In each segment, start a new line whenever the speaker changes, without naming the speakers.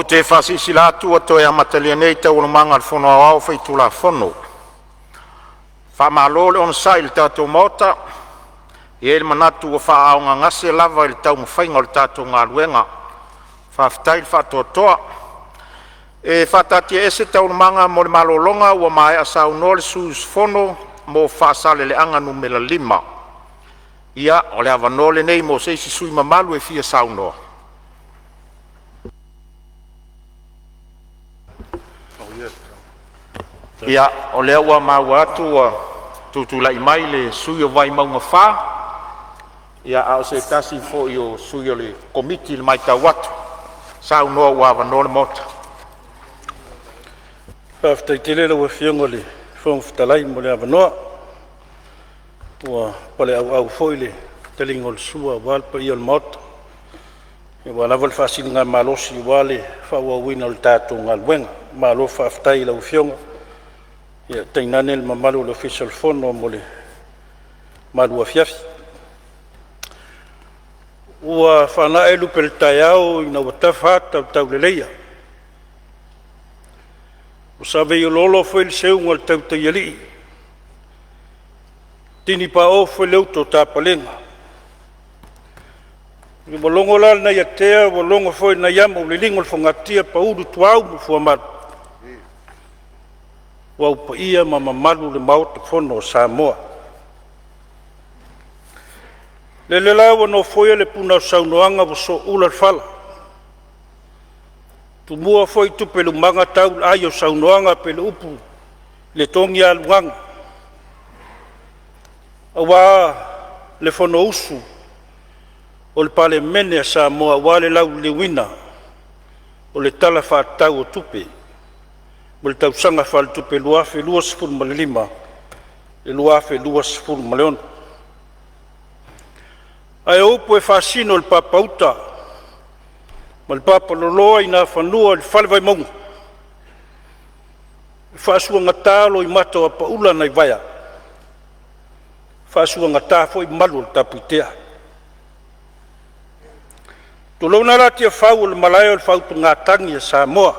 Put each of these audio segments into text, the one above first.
O te whasisi lātua toi amatalia nei tau no manga al whono au whai tula whono. Whamalole on sa il tātou mota, i ele manatu o whaaonga ngase lava il tau mwhainga o tātou ngā luenga. Whaftail whatotoa. E whatatia ese tau no manga mo le malolonga ua mai asau nole sus whono mo whaasale le anga numela 5. Ia o le avanole nei mo seisi sui mamalu e fia saunoa. Ia o lea ua mau atu tutulai mai le sui o vai maunga whā. Ia au se tasi fo i o sui o le komiti le mai tau atu. Saunoa ua avanole mota.
Paftai tele la ua fiongo le whongwhitalai mo le avanoa. Ua pale au foi le telingo le sua walpa i o le mota. E wa lava le whasini ngā malosi wale whaua wina le tātou ngā luenga. Malo whaftai la ua fiongo. Ia tainane le mamalu le official fono mo le malu afiafi. Ua whanae lupe le tai au ina ua tawhata tau le leia. O sawe i lolo foi le seunga le tau tai ali. Tini pa o foi leu to tāpalenga. I walongo lal na iatea, walongo foi na yama o le lingo le whangatia pa uru tuau mo fuamatu. Wau pa ia ma mamalu le maota fono o Samoa. Le la wano foi le puna o saunoanga wa so ula fala. Tu mua foi tu pelu manga tau ai o saunoanga pelu upu le tongi aluanga. Awa le fono usu o le Palemene a Samoa wale lau le wina o le tala whaatau o tupe. Mo le tausanga whale tupe luafe 2.5 e luafe 2.1. Ai upo e whasino le papauta ma le papa loloa i nā whanua le whale vai maunga. E whaasua ngatalo i mata wa paula nai vaya. Whaasua ngatafo i malu le tapuitea. Tolona rati a whau le malaya o le whautu ngātangi a Samoa.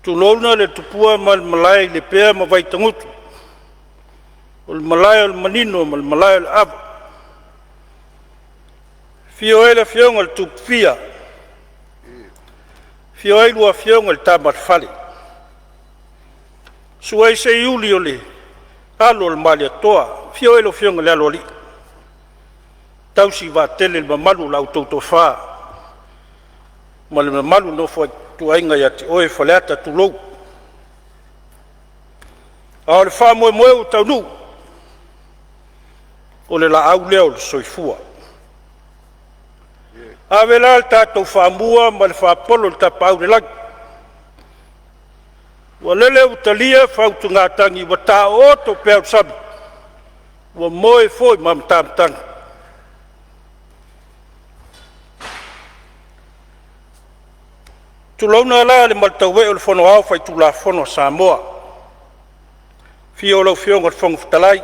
Tulona le tupua ma le malaya le pea ma vai tangutu. O le malaya le manino ma le malaya le ava. Fio ele fionga le tupia. Fio ele ua fionga le tamat fale. Suai se iuli o le alo le mali atoa. Fio ele fionga le alo li. Tausi va tele le mamalu la autotofa. Ma le mamalu no foi tuainga ya te oe whaleata tu lou. A le wha moe moe o tau nu. O le la au leo le soifua. A vela le tātou whamua ma le whapolo le tapau le lagi. Wa lele utalia whautu ngātangi wa tā oto pēu sabi. Wa moe foi mam tāmtanga. Tulauna la le maltawe o le fono au fai tula fono Samoa. Fio lau fionga le fonga futalai.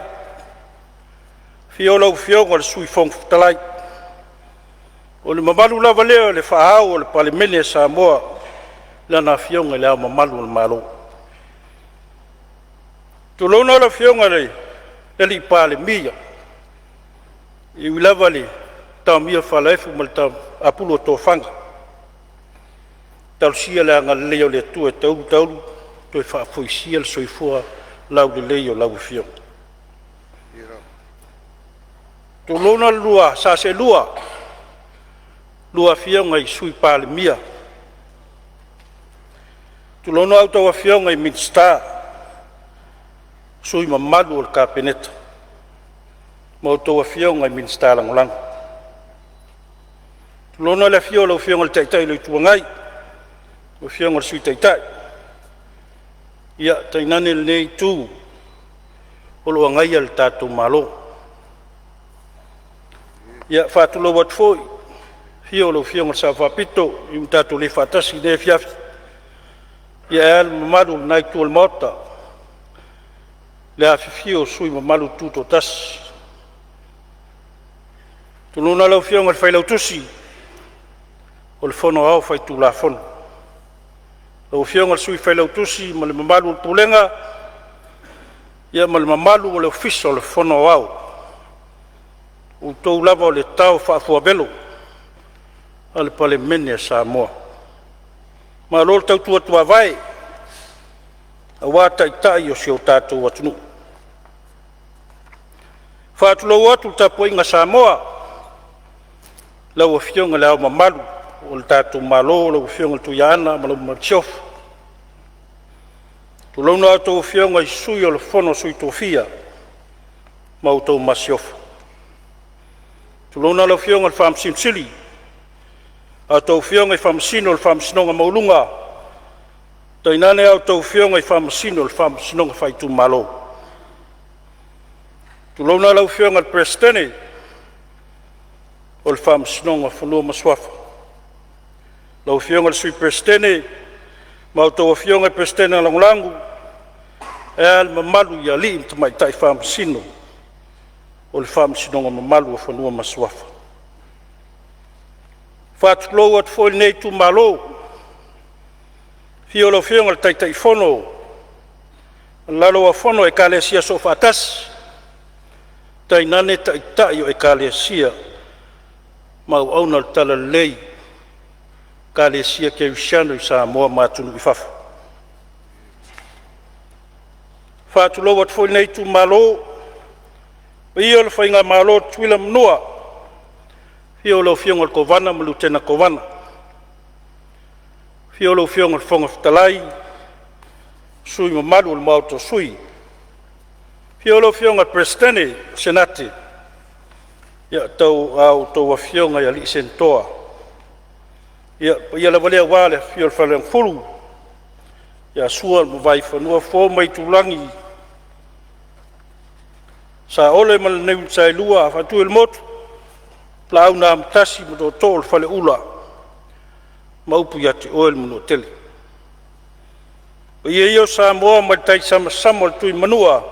Fio lau fionga le sui fonga futalai. O le mamalu lava leo le whaau o le Palemene a Samoa. Lana fionga le au mamalu le malo. Tulauna la fionga le li Palemia. I lava le tau mia whalefu ma le tau apulo tōwhanga. Tau sia le anga leo le tu e tauru to e whaafoisia le soifua lau le leo lau fio. To lona lua, sa se lua fio ngai sui Palemia. To lona au tau fio ngai Minsta sui mamalu o le kapeneta. Mau tau fio ngai Minsta langolang. To lona le fio lau fio ngai taitai le tuangai. O fionga le sui taitai. Ia tainane le nei tū. O loa ngai al tātou malo. Ia whātulo wat foi. Fio lo fionga sa whapito. I un tātou le whātasi ne fiafi. Ia al mamalu nai tu al mota. Le afi fio sui mamalu tūto tas. Tuluna lau fionga le whailau tusi. o le fono au fai tu la fono. Lau fionga sui fai lau tusi ma le mamalu o pulenga, ia ma le mamalu o le ofisa o le fono au. O tou lava o le tau whaafua belo, a le Palemene a Samo. Ma lor tau tua vai, a wata i tai o si o tātou atunu. Whaatulau atu tapu inga Samoa, lau a fionga le au mamalu, o le tātou malo, lau a fionga le tuiana, ma lau matiofu. Tu lau na tau fionga i sui o le fono sui tofia, ma o tau masiofu. Tu lau na lau fionga le whamsimsili, a tau fionga i whamsino le whamsinonga maulunga, tainane au tau fionga i whamsino le whamsinonga whaitu malo. Tu lau na lau fionga le prestene, o le whamsinonga whanua maswafa. Lau fionga le sui prestene, ma o tau fionga i prestene langulangu, e al mamalu ia li im tamai tai whamsino, o le whamsinonga mamalu o whanua maswafa. Whaatuklou at foi nei tu malo, fio lo fionga le taitai fono, lalo a fono e kalesia so whaatasi, tainane taitai o e kalesia, mau auna le tala lei, kalesia ke usiano i Samoa matunu i fafa. Whaatulou at foi nei tu malo, ia le whainga malo tuila mnua, fio lo fionga le kovana ma lutena kovana. Fio lo fionga le fonga fitalai, sui ma malu le mauto sui. Fio lo fionga le prestene, senate. Ia tau au tau a fionga ia li sentoa. Ia la valea wale fio le whaleang furu. Ia sua le mawai whanua fo mai tulangi. Sa ole ma le neu tsai lua a whatu il motu. Lau na amtasi mo do tol fale ula maupu ya te oel mo tele o ia Samoa ma tai sama tui manua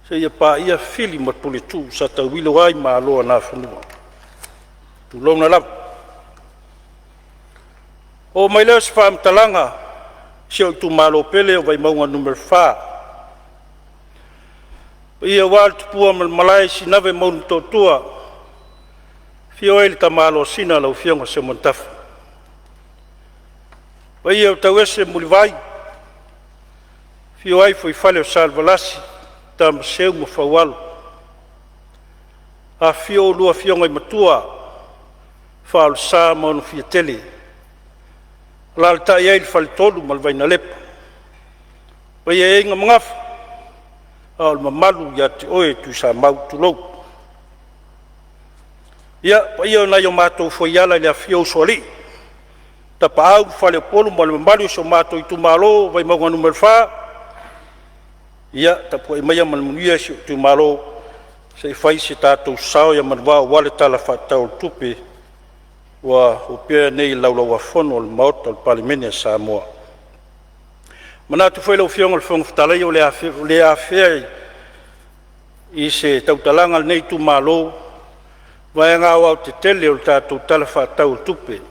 se ia pa ia fili mo pule tu sa tau wilo ai ma loa na whanua tu lona lam o mai leo se whaamtalanga se o tu malo pele o vai maunga number 5 ia wal tupua malai si nave maunu totua fio ele tamalo sina lau fionga se montafu. Vai au tau ese muli vai. Fio ai foi fale o salvalasi, tam seu mo fawalo. A fio lua fionga i matua, fao Samo no fia tele. Lalta ia il fale tolu mal vai na lepa. Vai e inga mangafu, al mamalu ya te oe tu sa mau tu lou. Ia na yo matou foi ala le afio soli. Ta pau fale polo mal mali so matou tu malo vai mo numero 4. Ia ta po mai mal muia so tu malo se fai se tatou sao ia man va wale tala fa tau tupe wa o pe nei laulau fono al maut al Palemene Samoa. Mana tu foi lo fiong al fong tala yo le afia i se tau talanga nei tu malo vai ngā wau te tele o tātou tala whātau tupe.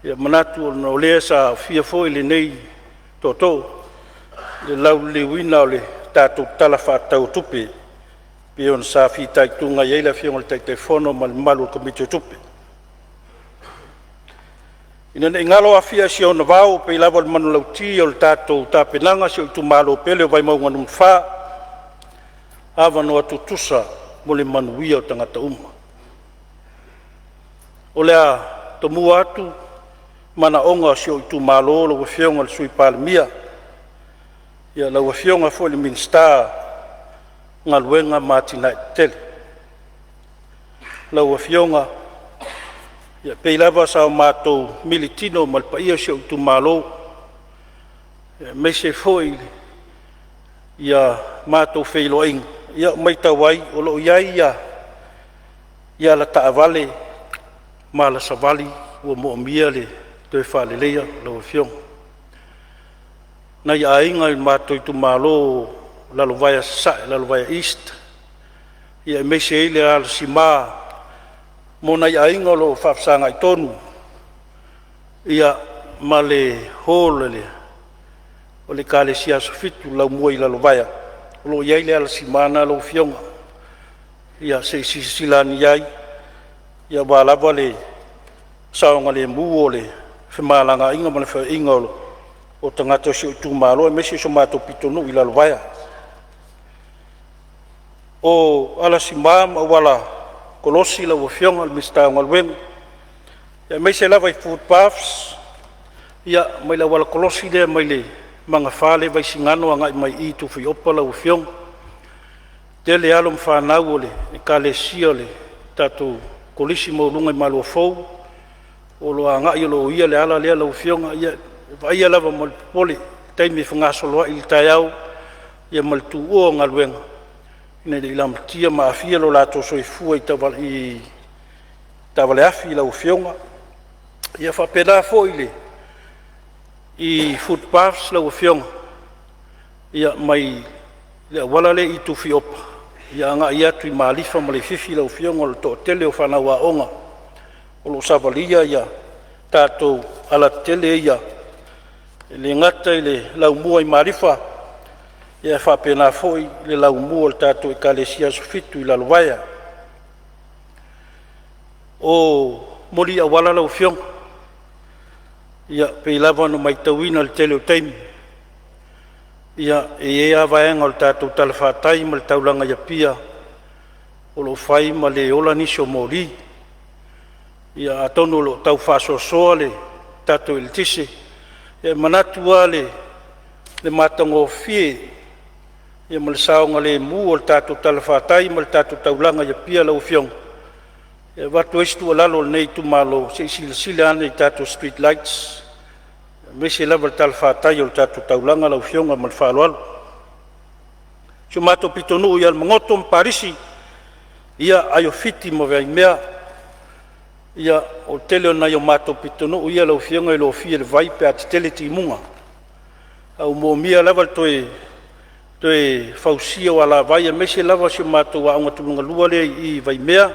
Ia manatu o lea sa fia foi le nei toto, le lau le wina o le tātou tala whātau tupe, pe on sa fi tai tunga yeila fia o le tai fono ma le malu o komite tupe. Ina ne ngalo a fia si o na wau pe lava le manu lauti o le tātou tāpenanga si o tu malo pele o vai maunga num whā, awa no atu tusa mo le manuia o tangata uma. O lea tomu atu mana onga si o tu malo lo fionga le sui Palemia. Ia la fionga fo le minsta nga luenga matina tele. La fionga ia peilava sa mato militino mal paia si o tu malo. Me se foi ia mato feiloing ia mai tawai o lo ia la taavale mala savali o mo mia le te fale leia lo fiong na ia inga il mato tu malo la lo vai sa la lo vai east ia me se ile al sima Mona ia inga lo whafsanga I tonu. Ia male hōlele. O le kale sia sofitu lau mua I lalo vaya. Lo iai le ala simana lo fionga. Ia se sisilani iai. Ia wālawa le saonga le muo le whemalanga inga mana wha inga o tangata si o tūmalo e mesi so mātou pitonu I lalo vaya. O ala simama wala kolosi la wafionga le mistaonga luenga. Ia mai se lava I food paths. Ia mai la wala kolosi le mai le manga whale vai singano anga mai I tu whi opa la wafionga. Te le alo mwhanau o le e ka le sia le tatou kolisi mo lunga I malu fou. O lo anga I lo ia le ala le ala wafionga. Ia vai ia lava mal pole taimi whangasoloa I tai au. Ia mal tu ua ngā luenga. Ina le ilam tia maafia lo lato so I fua I tavale afi I la wafionga. Ia whapena fo I le I footpaths la wafionga. Ia mai le wala le I tufi opa. Ia nga ia tui maalifa ma le fifi la wafionga o le to tele o whanawa onga. O lo savalia ia tātou ala tele ia. Le ngata I le laumua I maalifa. Ia whapena fo I le laumua le tātou I kalesia sofitu I lalwaya. O moli a wala la wafionga. Ia pei lava no mai tauina le tele o taimi. Ia e ea vaenga o le tātou talawhātai ma le taulanga ia pia. O lo whai ma le ola nisi o mori. Ia atonu lo tau whasosoa le tātou il tise. Ia manatua le matango o fie. Ia ma le saonga le mu o le tātou talawhātai ma le tātou taulanga ia pia lau fionga. E watu estu alalo nei tu malo se sila ane I tātou street lights. Me se lava le talawhātai o le tātou taulanga lau fionga ma le whaloalo. So mātou pitonu ia le mangoto mparisi. Ia ayo fiti mo vei mea. Ia o tele o na yo mātou pitonu ia lau fionga I lo fia le vai pe ati tele ti munga. Au mo mia lava le toe fausia o ala vai. Me se lava se mātou wa aunga tulunga lua le I vai mea.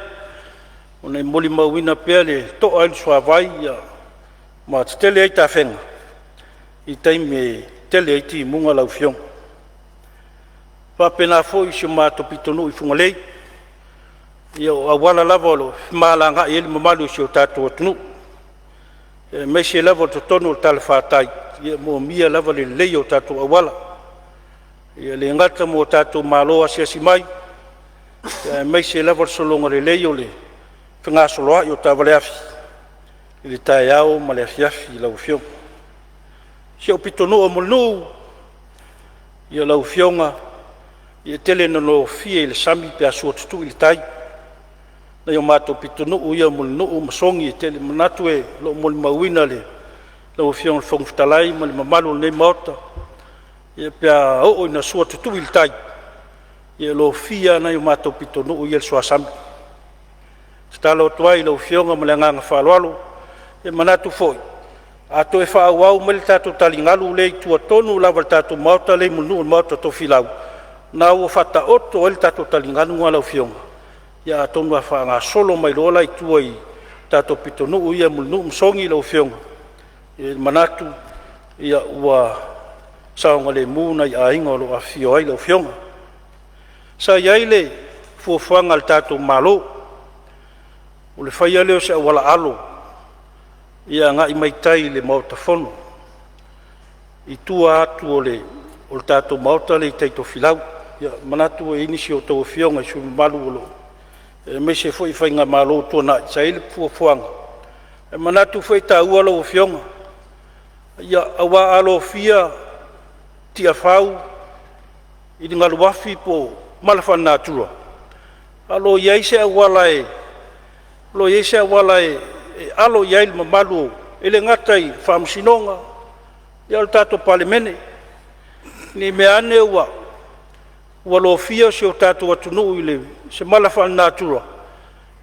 O nei moli mauina pea le toa ili soa vai ia ma te tele ai ta whenga. I taime tele ai ti munga lau fiong. Whapena fo I se mātou pitonu I funga lei. Ia o awala lava o lo maalanga I eli mamalu se o tātou atunu. Me se lava o totono o tala whātai. Ia mo mia lava le lei o tātou awala. Ia le ngata mo tātou māloa se asimai. Me se lava o solonga le lei o le whangasoloa I o tāwale afi. I le tae au ma le afi I lau fiong. Se o pitonu o mulnu. I lau fionga. I tele no fie I le sami pe asua tutu I le tai. Na yo mātou pitonu ia mulnu o masongi I tele manatu e lo muli mauina le lau fiong whongfutalai ma le mamalu nei maota. I pia o ina sua tutu I le tai. I lo fia na yo mātou pitonu ia le soa sami. Stalo tuai lo fionga ma le nganga whaloalo. E manatu foi. Ato e whaawau ma le tātou talingalu le tua tonu lava le tātou mauta le munu o mauta to filau. Na ua whata oto le tātou talingalu ngā lau fionga. Ia atonu a wha ngā solo mai rola I tua I tātou pitonu ia munu msongi lau fionga. E manatu ia ua saonga le muna I ainga lo a fio ai lau fionga. Sa iai le fuafuanga le tātou malo. O le whaia leo se wala alo. Ia nga I maitai le mauta fono. I tua atu o le tātou mauta le I teito filau. Ia manatu e inisi o tau fionga I sumi malu o lo. E me se foi whainga malo tua na. Sa ele fuafuanga. E manatu foi ta ua lo fionga. Ia awa alo fia tia whau. I di ngalu wafi po malafan natua. Alo iai se awala e. Lo yese wala e alo yail mamalu ele ngatai famsinonga ya tato palemene ni meane wa lo fia se tato atunu ile se malafa natura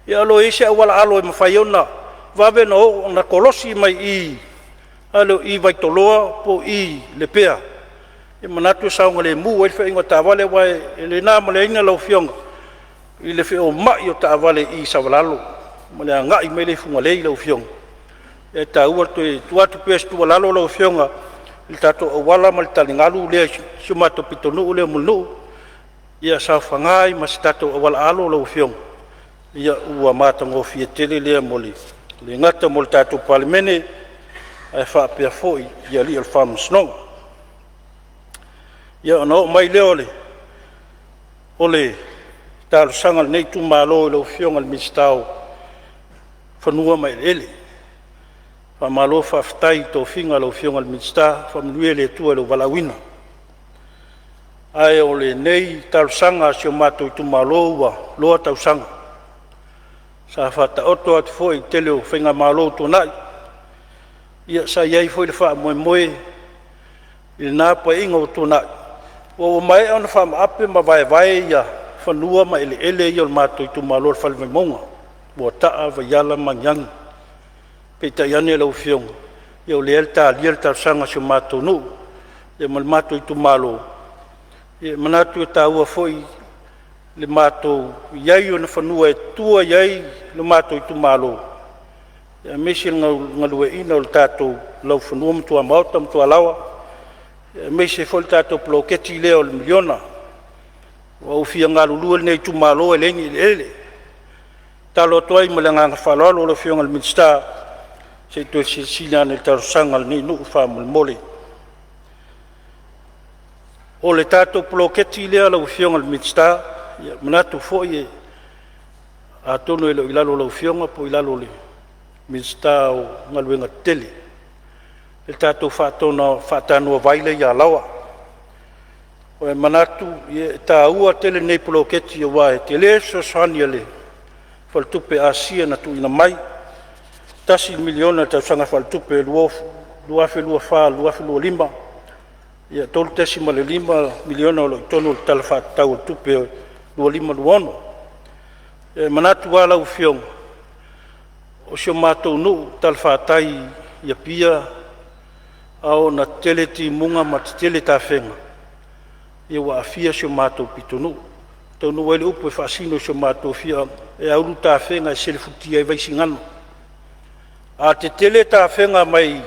ya lo yese wala alo mafaiona vabe no na kolosi mai I alo I vai toloa po I le pea e manatu saunga le mu e fe inga tavale wa ele na male ina lo fionga ile fe o mai o tavale I savalalo ma le aga'i mai le fugalei lau fioga e taua tuatu pea se tualalo lau fioga i le tatou auala ma le taligalu lea sio matou pitonuu lea mulunuu ia saofagā ai ma se tatou auala alo lau fioga ia ua matagofia tele lea mo le gata mo le tatou palemene ae faapea fo'i ia li'i o le faamasinoga ia ona o'o mai lea o le talosaga lenei tumālō i lau fioga le misitao fanua ma eleele faamālō faafetai tofiga lau fioga le minista faamanuia le atua i lau valauina ae o lenei talosaga sio matou i tumālō ua loa tausaga sa faataoto atu fo'i tele o faiga mālō tuana'i ia sa iai fo'i le faamoemoe i lenā paeiga o tuana'i ua mae ona faamaape ma vaevae ia fanua ma eleele ia o le matou i tumālō le falevaimauga ua ta'a vaiala magiagi peitai ane lau fioga ia o lea le talia le talosaga sio matou nuu ia ma le matou i tumālō ia manatu e tāua fo'i le matou iai ona fanua e tua iai le matou i tumālō ia meisi le galue'ina o le tatou lau fanua ma tuamaota ma tualawa ia meisi fo'i le tatou poloketi lea o le miliona ua ufia galulua lenei tumālō e legi i le ele talo atu ai ma le agaga faloalo o le fioga le minista se toe silasili ana le talosaga lenei nuu faamolemole o le tatou poloketi lea lau fioga le minista ia manatu fo'i e atonu e lo'i lalo lau fioga po i lalo le minista o galuega tetele le tatou fa'atanoa vai le ia lawa o e manatu ia e tāua tele nei poloketi ua e tele soasoani a le falatupe asia na tu'uina mai tasi miliona tausaga falatupe luafelua ia tolu tesi ma le 5 miliona o lo'i tonu o le tala fa'atatau o le tupe 256 e manatu a lau fioga o sio matou nuu tala fa'atai ia pia ao na tele timuga ma tetele tafega ia ua afia sio matou pitonuu taunuu ai le upu e fa'asino o sio matou fia e aulu tafega e selefutia e vaisigano a tetele tafega mai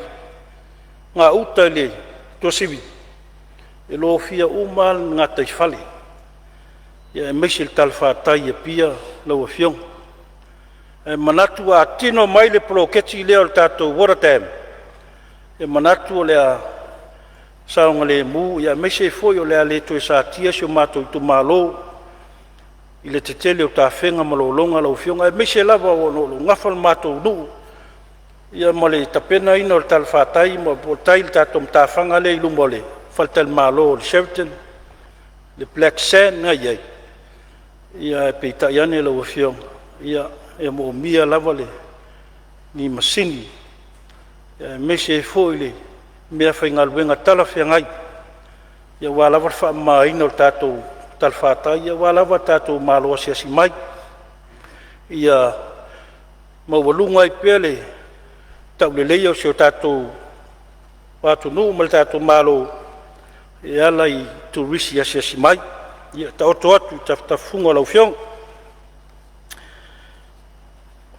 ga'uta i le tosivi e lo fia uma ngata i fale ia e meisi le tala fa'atai ia pia lau afioga e manatu a tino mai le poloketi lea o le tatou watertam e manatu o lea saoga lemu ia meisi foi o lea le toe satia sio matou i tumālō i le tetele o tafega ma loologa lau fioga e meisi lava o lo'ologafa le matou nuu ia ma le tapena ina o le tala fa'atai ma potai le tatou matafaga lea i luma o le faletale mālō o le Sheraton le Black Sand ai ai ia e peitai ane lau afioga ia e mo'omia lava le ni masini ia e meisi e fo'i le mea faigaluega tala feagai ia ua lava le fa'amāina o le tatou tala fa'atai ia ua lava tatou mālo asiasi mai ia maualuga ai pea le ta'uleleia o sio tatou atunuu ma le tatou mālo e ala i turisi asiasi mai ia taoto atu i tafutafuga o lau fioga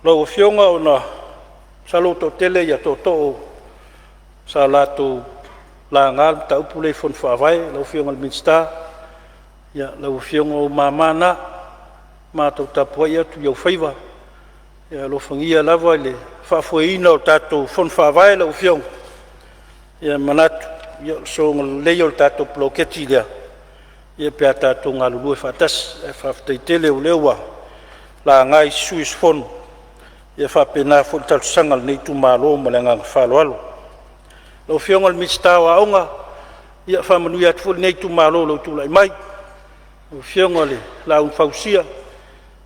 lau fioga ona salo to'atele ia to'oto'o sa latou laga le taupu lei fonu fa'avae lau fioga le minista ia lau fioga o mamana matou tapu ai atu iau faiva ia alofagia lava i le fa'afueina o tatou fonu fa'avae lau fioga ia manatu ia soga lelei o le tatou poloketi lea ia pea tatou galulue fa'atasi e fa'afetaitele o lea ua lagai suisfonu ia fa'apena fo'i le talosaga lenei tumālō ma le agaga faloalo lau fioga le minista o aʻoga ia fa'amanuia atu fo'i lenei tumālō lou tula'i mai lau fioga le launu fausia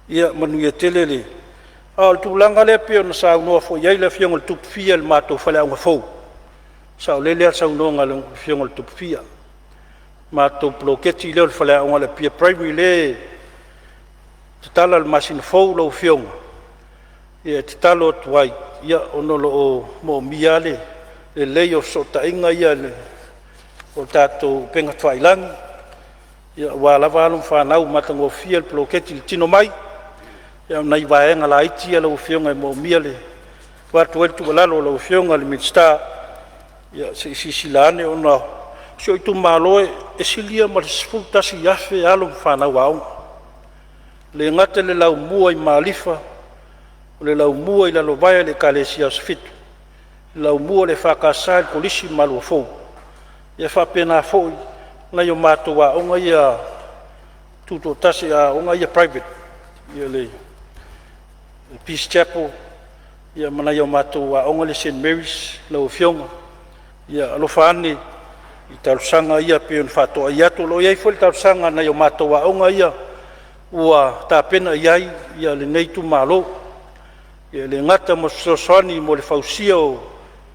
ia manuia tele le ao le tulaga lea pea ona saunoa fo'i ai le fioga le tupufia le matou faleauga fou saolele a saunoga le fioga le tupufia matou poloketi lea o le faleauga le pia primary le tatala le masina fou lou fioga ia te talo atu ai ia ono lo'o mo'omia le lelei o so'ota'iga ia o le tatou pega fa'ailagi ia ua lava alo fanau matagofia le poloketi le tino mai ia nai vaenga la iti ala ufionga mo miale watu wetu walalo la ufionga le minsta ia se sisilane ona so itu maloe esilia ma sfultasi yafe alo fana wao le ngate le lau mua i malifa le lau mua i la lovaya le kalesia sfitu lau mua le fakasal polisi malu fo ia fa pena fo na yo mato wa onga ia tuto tasi a onga ia private ia le Peace Chapel ia mana yo mato wa onga le St Mary's lau fionga ia alofani i tausanga ia pe on fato ia to lo ia foi tausanga na yo mato wa onga ia ua ta pena iai ia le nei tu malo ia le ngata mo sosoni mo le fausia o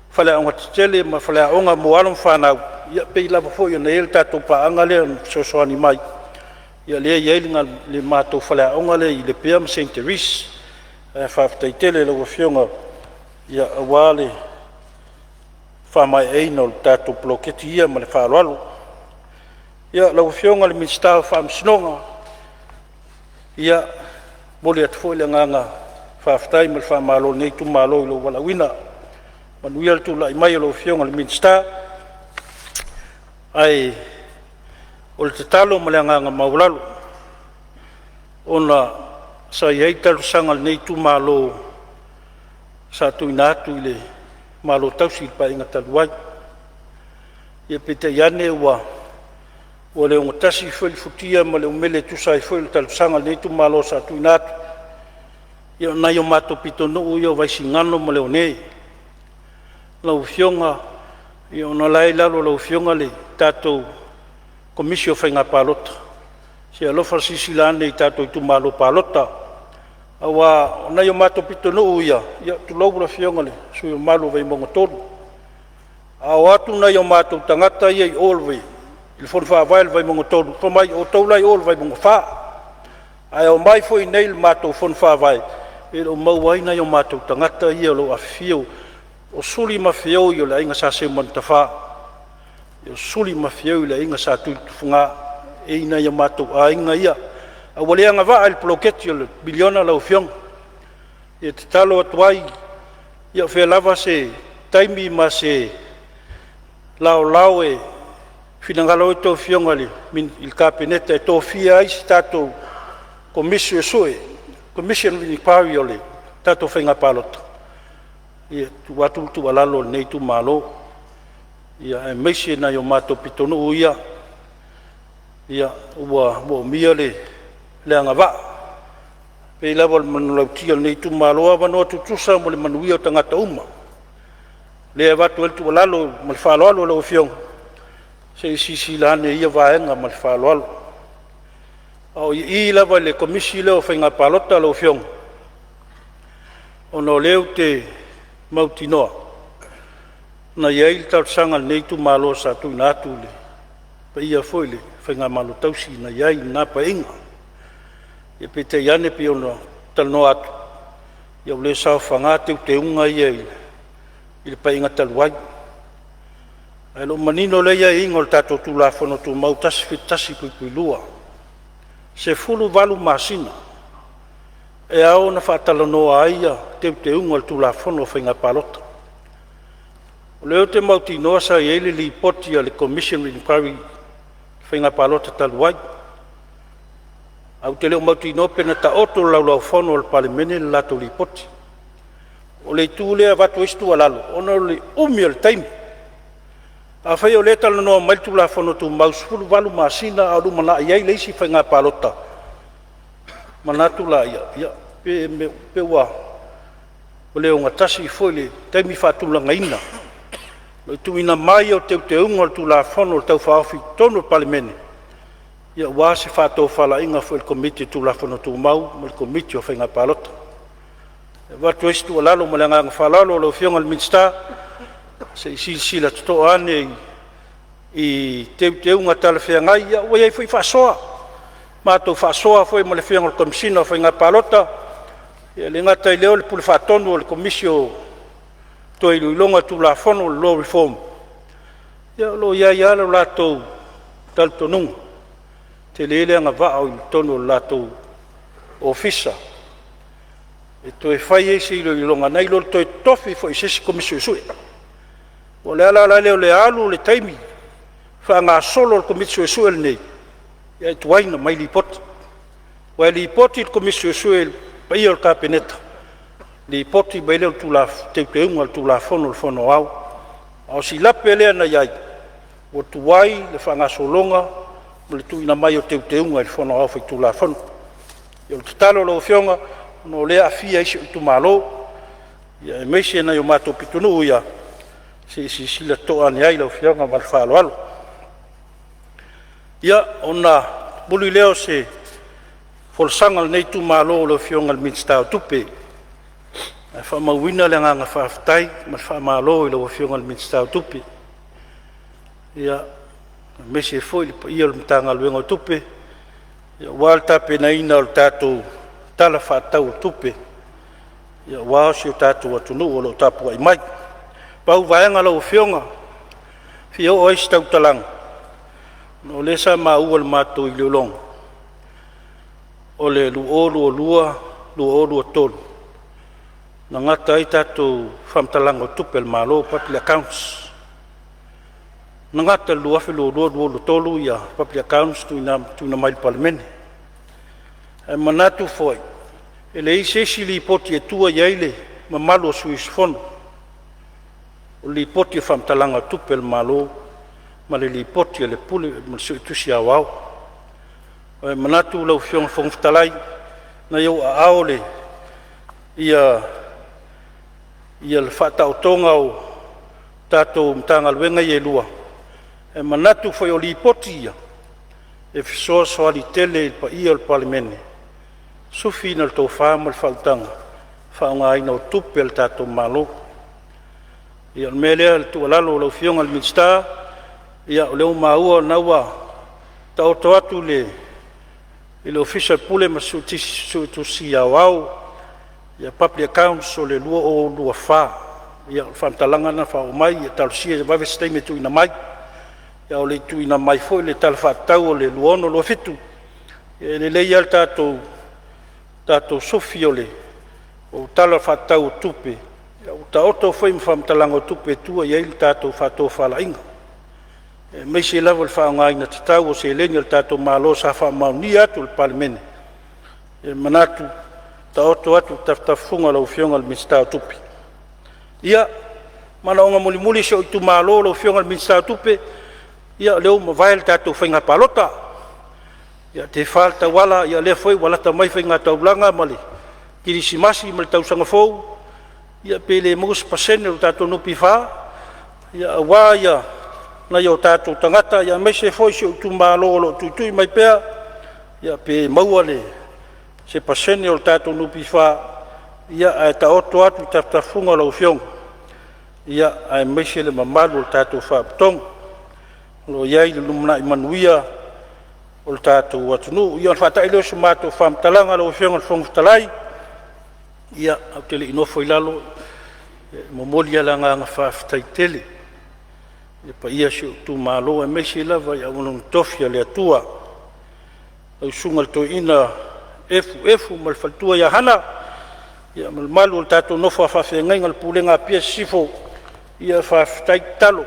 fala onga tele ma fala onga mo alon fana ia pe la fo ia nei ta to pa anga le sosoni mai ia le ia le mato fala onga le le PM Saint Therese fa tele lo fionga ia wale fa mai e no tato bloketi ia ma le fa lalo ia lo fionga le minsta fa msnonga ia mole atfo le nganga fa ftai ma fa malo nei tu malo lo wala wina manuel tu la mai lo fionga le minsta ai o le talo ma le nganga maulalo ona sa ia tal sangal nei tu malo sa tu inatu le malo tausi pa inga taluai ia pete iane wa o le ngotasi foi futia ma le umele tu sai foi tal sanga nei tu malo sa tu inatu ia na yo mato pitono yo vai singano ma le one la ufionga ia ona lai lalo la ufionga le tato komisio fainga palota se alo fasisila nei tato tu malo palota awa na yo mato pitono ia tu lo la fionga le su yo malo vai mongo todo awa tu na yo mato tangata ia olwe il for fa vai vai mongo todo po mai o to lai ol vai mongo fa ai o mai foi nei mato fon fa vai e o mau ai na yo mato tangata ia lo afio o suli mafio yo la inga sa se montafa yo suli mafio la inga sa tu funga e ina yo mato ainga ia a wale anga va al bloketio le biliona la ufiong e te talo atuai ia fe lava se taimi ma se lao e finangalo to ufiong ali min il capinete to fia ai stato commission sue commission ni pariole tato fenga palot ia tu watu tu alalo nei tu malo ia e mesie na yo mato pitono ia wo miale le anga va pe la vol manulau tia nei tu malo ava no tu tusa mo le manuia tangata uma le va tu el tu lalo mal falo alo lo fiong se si la ne ia va nga mal falo alo o i la va le komisi le o fenga palota lo fiong ono leu te mautinoa na ia ta sanga nei tu malo sa tu na tu le pe ia foi le fenga malo tausi na ia na pa inga e pete iane pe ono talno atu ia ule sa fanga te unga ia il pa inga talwai ai lo manino le ia ingol tato tu la fono tu mautas fitasi puilua se fulu valu masina e ao na fatalono aia te unga tu la fono fenga palota le te mautino sa ele li poti le commission inquiry fenga palota talwai au te leo mautino pena ta oto lau fono al Palemene la to lipoti o le tu le vatu estu alalo ono le umiel time a fai o le talo no mai tu la fono tu mausfulu valu masina au mana ia le si fenga palota mana tu la ia pe wa o le nga tasi foi le time fatu la ngaina le tu ina mai o te unga tu la fono tau fa fi tono Palemene ia wa se fato fala inga foi il committee tu la fono tu mau mo il committee o fenga palota va tu estu lalo mo langa fala lo fionga al minsta se si la to ane i te unga tal fenga ia o ia foi fasoa ma to fasoa foi mo le fionga al commission o fenga palota ia le ngata leo le pul fatono le commission to i longa tu la fono lo reform ia lo ia lo la to tal tonung te lele nga va au tono lato ofisa e toe fai e se ilo ilonga nei lo toe tofi fo i sesi komisio sui. O le ala leo le alu le taimi, fa ngā solo le komisio sui nei, ia e tuaina mai li poti. Wa li poti le komisio sui pa ia le kapeneta, li poti ba leo tu la teuteunga tu la fono le fono au, au si lape lea na iai, o tuai le fa ngā solonga, mo le tuina mai o teuteunga le fono au fai tu la fono. Ia le tatalo lo fionga, no lea afia isi tu malo, ia e meise na yo mato pitunu ia, si sila toa ni ai lo fionga mal falo alo. Ia ona bulu leo se folsangal nei tu malo lo fionga le minstao tupe. E fa mawina le nganga whaftai, ma fa malo lo fionga le minstao tupe. Ia meise foi le pa ia le mtanga luenga tupe. Ia walta pena ina o tatou tala whātau tupe. Ia wāo si o tātou atunu o lo tapu ai mai. Pau vaenga lau fionga. Fio o eisi tau talang. No lesa maa ua le mātou i leolong. O le luolu o lua, luolu o tolu. Na ngata ai tātou whamtalang o tupe le mālo papili accounts. Na ngata luafi luolu tolu ia papili accounts tuina mai Palemene. E manatu foi. Ele isi li poti e tua iaile ma malo o suis fono. O li poti e whamtalanga tupe le malo ma le li poti e le pule ma le tusi au au. E manatu lau fionga whongwhtalai na iau a aole ia le whatautonga o tātou mtanga luenga i e lua. E manatu foi o li poti ia e fisoa soali tele il pa ia le Palemene. Sufi na le tau whāma le whautanga, whaunga aina o tupe le tātou malo. Ia le melea le tualalo lau fionga le minsta, ia o leo maua naua tau atu le official pule ma sutusi au au, ia public accounts o le lua o lua wha, ia le whamtalanga na whao mai, ia talusia ia wawe steime tuina mai, ia o le tuina mai foi le tala whatau o le luono lua fitu, ia le leia le tātou sofi o le o tala whatau o tupe. O ta oto foi mwhamtalanga o tupe tua i eil tātou whatou whalainga. Meisi lava le whaongaina te tau o se lenga le tātou malo sa whamauni atu le Palemene. Manatu ta oto atu taftafunga lau fionga le minstao tupe. Ia, mana onga muli se o itu malo lau fionga le minstao tupe, ia leo mawai le tātou whainga palota. Ia te falta wala, ia lea foi walata mai whainga taulanga mali. Kirisimasi mali tausanga fau. Ia pele mous pasene o tātou nupi wha. Ia awa ia na ia o tātou tangata. Ia meise foi se o tu mālo tuitui mai pēa. Ia pe maua le se pasene o tātou nupi wha. Ia ai ta oto atu taftafunga lau fionga. Ia ai meise le mamalu o tātou wha ptong. Lo iai le lumna i manuia o le tātou atunu. Ia whata ilo se mātou whamtalanga lau fionga le whongwhtalai. Ia au tele inofo i lalo momolia la nganga whawhitai tele. Ia pa ia si o tu mālo e meisi lava i aunong tofia le atua. Au sunga le toi ina efu mal faltua ia hana. Ia mal malu o le tātou nofo a whawhengainga le pulenga pia sifo. Ia whawhitai talo.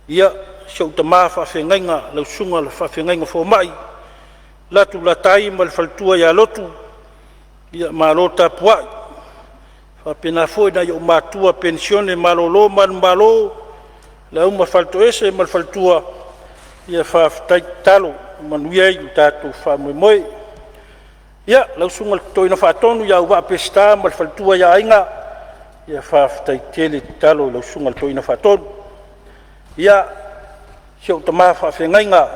Ia si au tamaa whawhengainga lau sunga le whawhengainga fo mai. Latu la tai mal faltua ia lotu. Ia malo tapuai. Whapena foi na ia o matua pensione malolo malo. La uma falto ese mal faltua. Ia whawhitai talo. Manuia i tātou whamoemoe. Ia lau sunga toina whaatonu ia ua pesta mal faltua ia ainga. Ia whawhitai tele talo lau sunga toina whaatonu. Ia siau tamaa whawhengainga.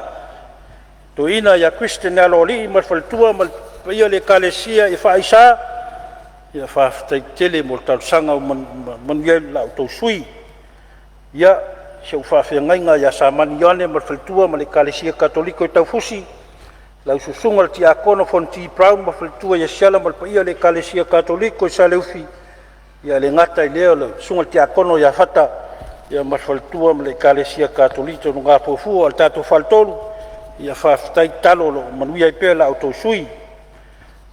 Toina ia Christian aloli mal faltua mal ia le kalesia i whaisa, ia whawhitai tele mo talusanga o manuia lau tau sui. Ia siau whawhengainga ia sa manione mal faltua ma le kalesia katoliko i tau fusi. Lau susunga le tiakono fonti praun mal faltua ia siala mal pa ia le kalesia katoliko i sa leufi. Ia le ngata i leo le sunga le tiakono ia fata, ia mal faltua ma le kalesia katoliko no ngā pofua al tātou faltolu. Ia whawhitai talo lo manuia i pēla au tau sui.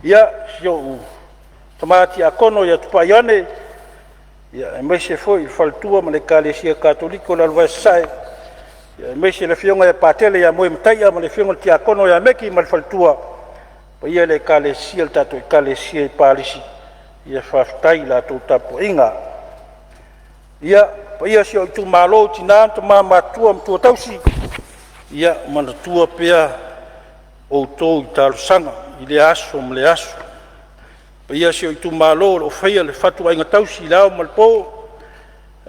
Ia siau tamati akono ia tupaiane ia mai se foi faltua ma le kalesia katoliko la lwa sai ia mai se le fionga ia patele ia moe mtai ma le fionga ti akono ia meki ma le faltua pa ia le kalesia tato kalesia palisi ia faftai la to tapo inga ia pa ia se o tu malo tina to mama tua mtu tausi ia mana tua pea o to tal sanga ile aso mle aso pa ia se o tu malo o faia le fatu ainga tausi lao malpo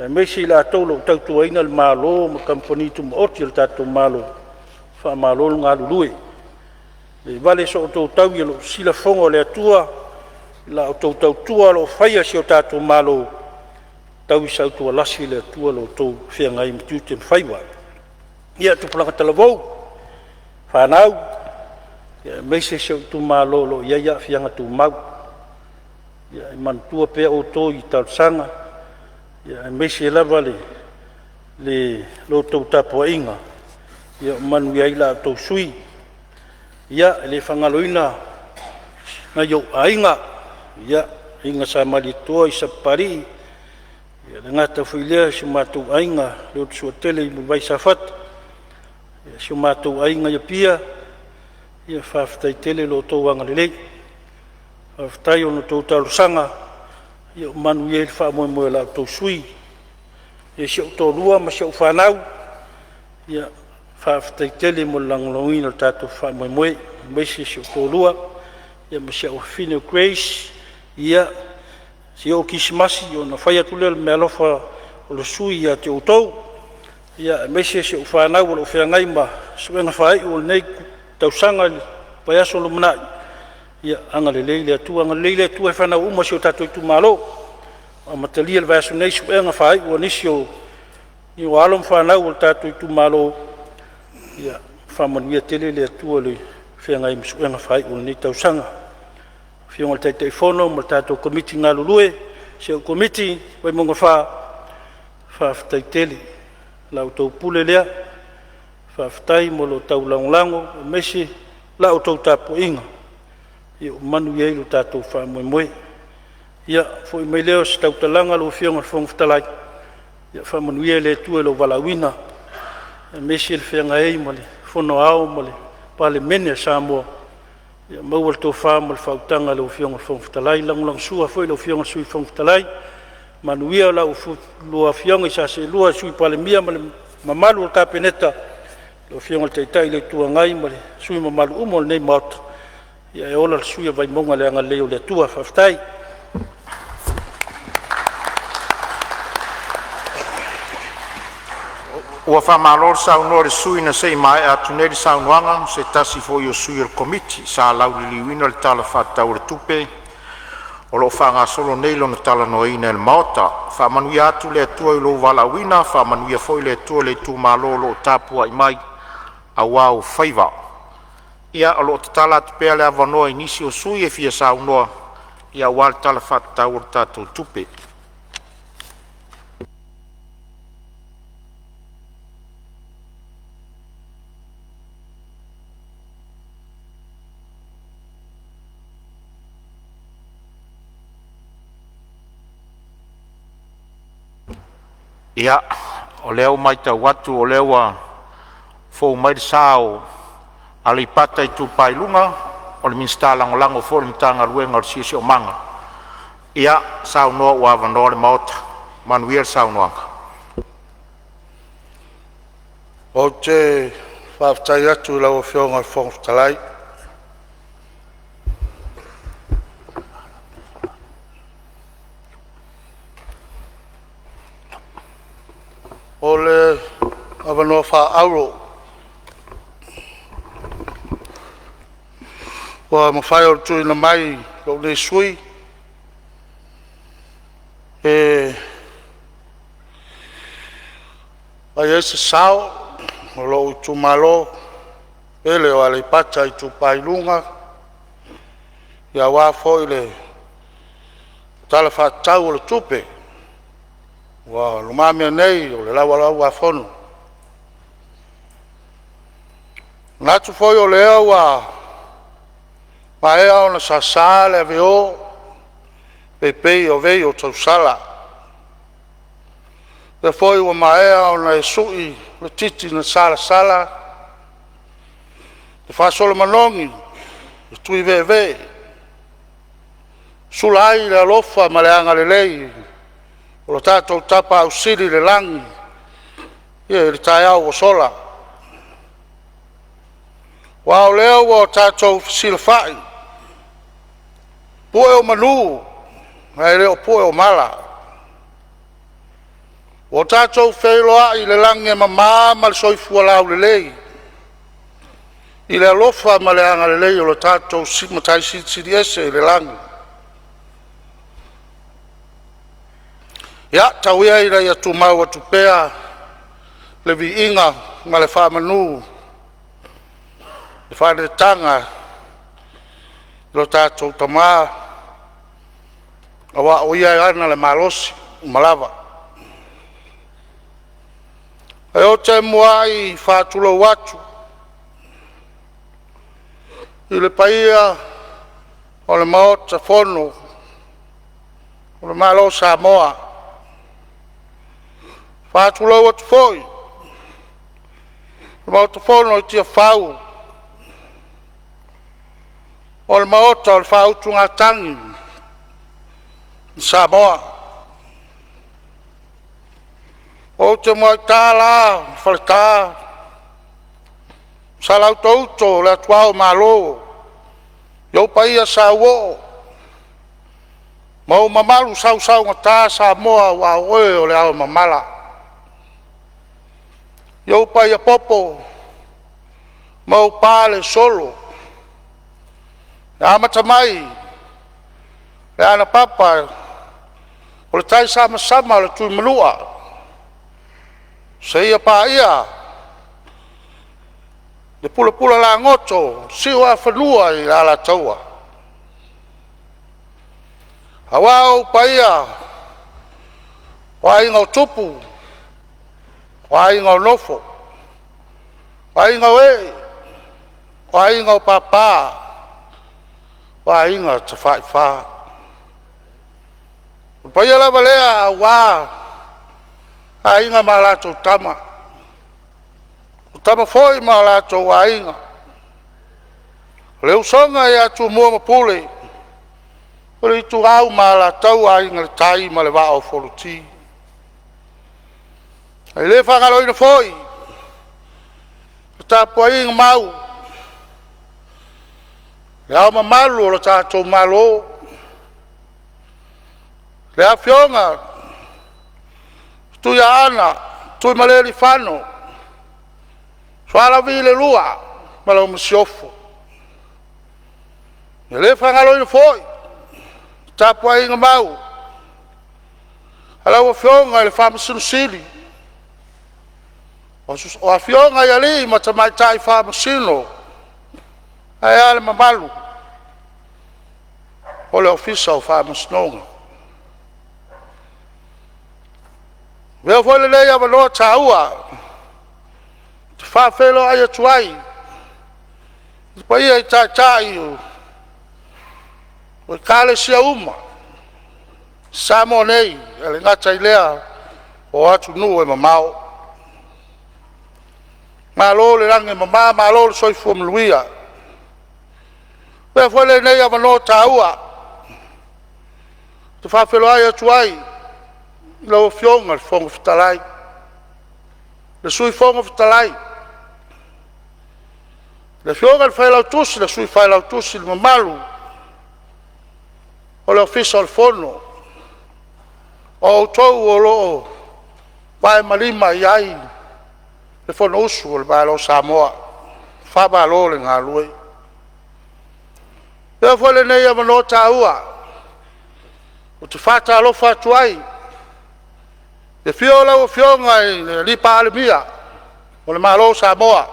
me se la to lo tau tu ina le malo ma company tu mo oti le tato malo fa malo nga lului le vale so to tau ia lo sila fongo le tua la o tau tua lo faia se o tato malo tau sa tua lasi le tua lo to fia ngai mtu te faiwa ia tu planga talavou whanau ia meise se tu malo lo ia fianga tu mau ia man tua pe o to i tal sanga ia meise lava le lo to tapo inga ia man ia ila to sui ia le fangaloina na yo ainga ia inga sa mali to i sa pari ia ngata fuile se matu ainga lo so tele i vai safat ia se matu ainga ia pia ia faftai tele lo to wanga le faftai ono to tal sanga ia manu ia fa mo mo la to sui ia se to lua ma se fanau ia faftai tele mo lang loina tato fa mo mo me se to lua ia ma se fine grace ia si o kismasi o na fai atu lel me alofa o le sui ia te outou ia mese se o whanau o le whiangai ma suenga whai o nei tausanga pai aso lo manai ia anga le leile atu e whanau uma se o tato i tu malo a matalia le vaso nei suenga whai o nisi o ni o alom whanau o le tato i tu malo ia whamanuia tele le atu o le whiangai ma suenga whai o nei tausanga fiong te telefono mo tato komiti nga lulue se o komiti wai monga fa tai tele la auto pule lea fa tai mo lo tau lango mesi la auto tapo inga i manu ye lo tato fa mo mo ia foi mai leo se tau talanga lo fiong fong ftalai ia fa manu ye le tu lo valawina mesi le fianga ei mo le fono ao mo le Palemene Samo ia maual tō whāma le whautanga le uwhionga whongwhitalai, lang sua foi le uwhionga sui whongwhitalai, manuia la lua whionga isa se lua sui Palemia ma le mamalu o kapeneta, le uwhionga le teitai le tua ngai ma le sui mamalu umo le nei maota, ia e ola le sui a vai monga le anga leo le tua whaftai.
Ua whamalor saunoa le sui na sei mai atu nei le saunoanga se tasi fo i o sui le komiti sa lau li liwina le tala whatau le tupe o lo whanga solo nei lo na tala no ina le maota whamanuia atu le atua i lo walawina whamanuia foi le atua le tu malo lo tapua i mai a wau whaiva ia o lo tala atu pea le avanoa inisi o sui e fia saunoa ia wal tala whatau le tato tupe. Ia, o leo mai tau watu, o leo a fōu mai sao a le pata i tu pailunga, o le minsta lango fōu le mitanga ruenga o siasi o manga. Ia, sao noa ua wanoa le maota, manuia le sao noanga.
O te whaftai atu lau whionga whongwhitalai. O le awanoa wha auro. Wa mawhai o tui na mai lo le sui. Ai ese sao, o lo utu malo, ele o ale pata i tu pailunga. Ia wafo ile tala wha tau o le tupe. Wa lumamia nei o le lawa fono. Natu foi o lea wa maea o na sasa le aveo pei o vei o tausala. Le foi ua maea o na e sui le titi na sala. Le whasolo manongi, le tui ve. Sula ai le alofa ma le anga le lei, o lo tātou tapa au siri le langi, ia le tai au o sola. Wa o leo o tātou sila whai, pue o manu, ngai leo pue o mala. O tātou whailoa i le langi e mamā ma le soifua lau le lei, i le alofa ma le anga le lei o lo tātou matai siri ese i le langi. Ia tauia ira ia tumau atu pea le viinga ma le whamanu, le whanetanga, lo tātou tamā, awa o ia ana le malosi, malawa. E o te mua i whātulo watu, i le paia o le maota fono, o le malo Samoa, whātulo atu foi, le maota fono i tia whau, o le maota o le whautunga tangi, Samoa. O te mua tā la, whaletā, sa lau tauto le atuao malo, iau paia sa uo, mau mamalu sau ngatā Samoa wa oe o le au mamala. Iau paia popo, mau pāle solo, le amata mai, le ana papa, o le tai sama le tui manua, se ia pa ia, le pula la ngoto, siwa whanua i ala taua. Hawao pa ia, wa inga o tupu, wa inga o nofo, wa inga o e, wa inga o papa, wa inga te wha. Pa ia lava lea wa, a inga ma lato tama. O tama foi ma lato a inga. Leu songa e atu mua mapule. O le itu au ma lato a inga le tai ma le wao foluti. E le whangaloina foi. O tapu a inga mau. Le au ma malu o le tato malo. Le a fionga. Tui ana, tui maleri whano. Swala vile lua, malau masiofo. E le whangaloina foi, tapua inga mau. Alau a whionga i le whamasinu sili. O a whionga i ali, matamai tai whamasino. Ai ale mamalu. O le ofisa o whamasinonga. Veo foi le lei ava loa taua. Te whawhelo ai atuai. Pa ia i tai o kale sia uma. Samo nei, ele ngata i lea o atu nu e mamao. Malo le rangi mamā, malo le soifu mluia. Veo foi le lei ava loa taua. Te whawhelo ai atuai. Lau fionga le fonga fitalai. Le sui fonga fitalai. Le fionga le fai lau tusi, le sui fai lau tusi le mamalu. O le ofisa o le fono. O utou o loo. Vai malima i ai. Le fono usu o le balo Samoa. Whaba lo le ngā lue. Leo foi le nei ama no taua. O te whata alofa atu ai. Le fiola o fionga i li Palemene, o le malo Samoa.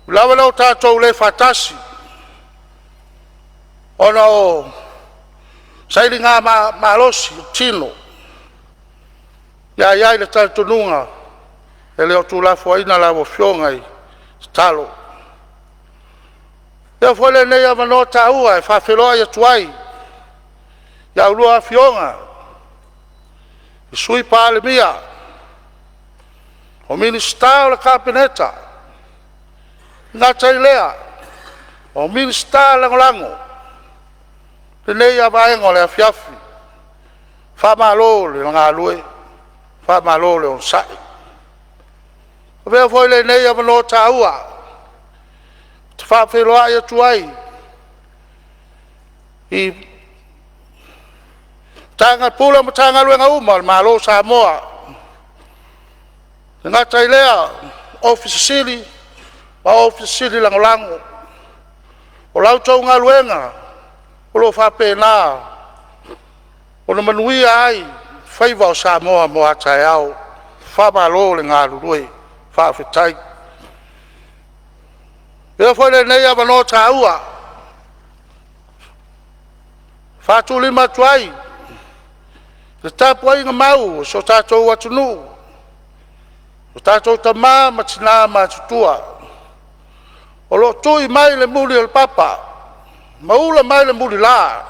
Lawa lau tātou le whatasi. Ona o sairi ngā malosi, tino. Ia le tātununga, e leo tū la fuaina la o fionga i talo. Ia foi le nei ama no tāua, e whawheloa i atuai. ia ulua afioga i sui palemia o minista o le kapeneta gatai lea o minista lagolago lenei avaega o le afiafi faamālō le lagalue faamālō le onasaʻi o mea foi lenei avanoa tāua te faafeloaʻi atu ai i tagapula ma tagaluega uma o le mālō Samoa le gata i lea ofisi sili ma ofisi sili lagolago o lautou galuega o loo faapena ona manuia ai faiva o Samoa mo ataeao faamālō le galulue faafetai ia foi lenei avanoa tāua faatulima atu ai le tapuaiga mau so tatou atunuu o tatou tamā ma tinā matutua o loo tui mai le muli o le papa ma ula mai le muli la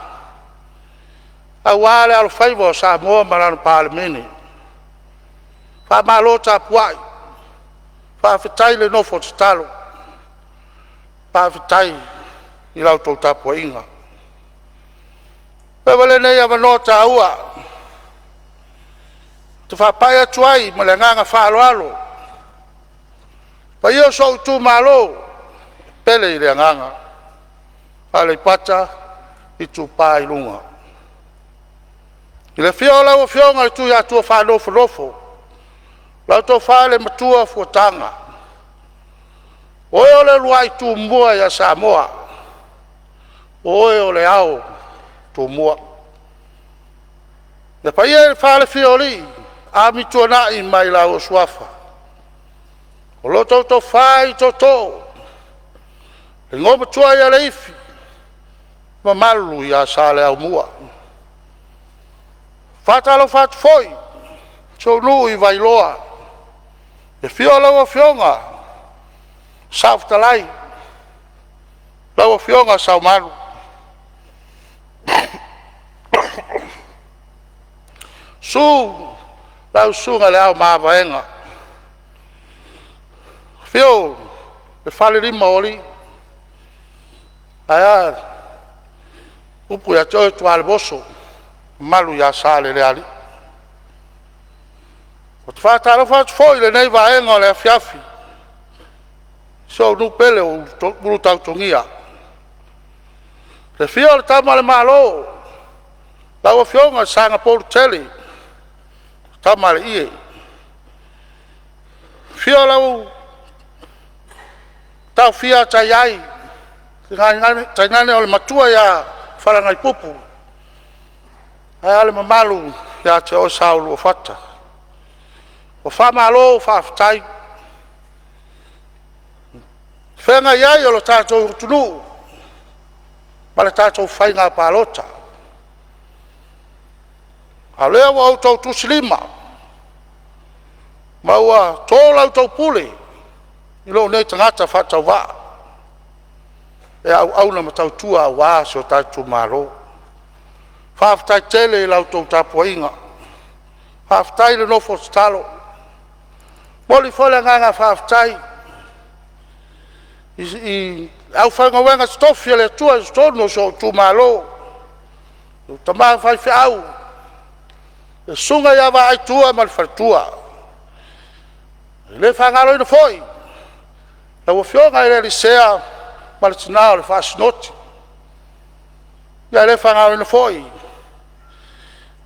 auā le alofaiva o Samoa ma lana palemene faamālō tapuaʻi faafetai le nofo o tatalo faafetai i lautou tapuaiga peua lenei avanoa tāua te whapai atu ai ma le nganga whaaloalo. Pa ia so tu malo pele i le nganga. Ale pata i tu pai lunga. I le fiola o fionga le tu ya tu whanofo nofo. Lau to whale matua fuatanga. Oe o le luai tu mua ya Samoa. Oe o le au tu mua. Le pa ia le whale fioli. Ami tuana i mai la o suafa. O lo to fai to. Le ngoma tua ia le ifi. Ma malu ia sale au mua. Fatalo fat foi. So nu i vai loa. E fiola o fionga. Saftalai. La o fionga sau malu. Su lau sunga le au maavaenga. Fio, le fale lima oli. Aya, upu ya toi tuale boso. Malu ya sale le ali. O te whātaro whātu foi le nei vaenga le afiafi. So nu pele o muru tautongia. Le fio le tama le malo. Lau a fionga sanga polu tele. Tamale ie. Fio lau tau fia tai ai. Tai ngane o le matua ya wharangai pupu. Ai ale mamalu ya te o saulu o fata. O whamalo o whaftai. Whenga iai o lo tātou tunu. Ma le tātou whainga pālota. A lea wa au tau tusilima. Maua tō lau tau pule. I lo nei tangata whatau wā. E au na matau tua wā se o tātou maro. Whaftai tele i lau tau tapuainga. Whaftai le nofo stalo. Moli fole nganga whaftai. Au whanga wenga stofia le tua stono so tu malo. Tamā whai whiau. Sunga ya va ai tua mal fartua. Le fangalo ina foi. La wo fionga ile lisea mal tsinao le fasnoti. Ya le fangalo ina foi.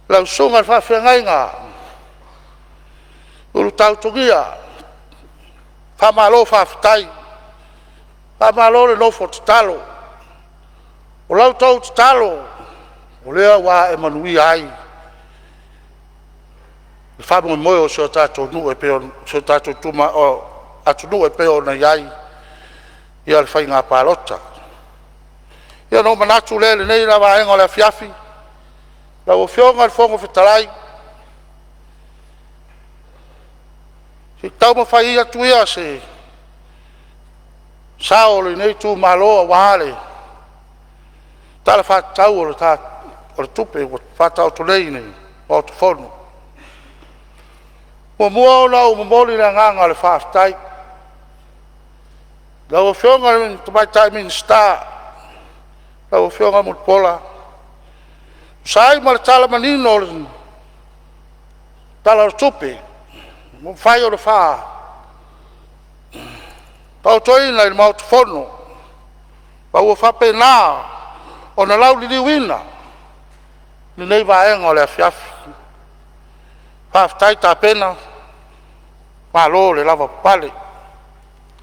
La sunga fa fengainga. Ulu tautugia. Fa malo fa ftai. Fa malo le no fotalo. O lau tau talo. O lea wa emanui ai. Famo moyo so tato nu e peo so tato tuma o atu nu e peo na yai ia le fai ngā pālota. Ia no manatu lele nei la vaenga le fiafi la o fionga le fongo fetalai si tau ma fai atu ia se sao le nei tu maloa wale tala fa tau o le o le tupe o whātau to nei nei, o te whonu. Mua ona o mamoli na nganga le whāwhitai. Lau o whionga le tamai tai minsta, lau o whionga mo pola. Sai ma le tala manino le tala o tupe, mo whai o le wha. Pau toi na le mau te whonu, pau o whape nā, o na lau li liwina, ni nei vaenga o le afiafi. Whāwhitai tā pena, malo le lava pale.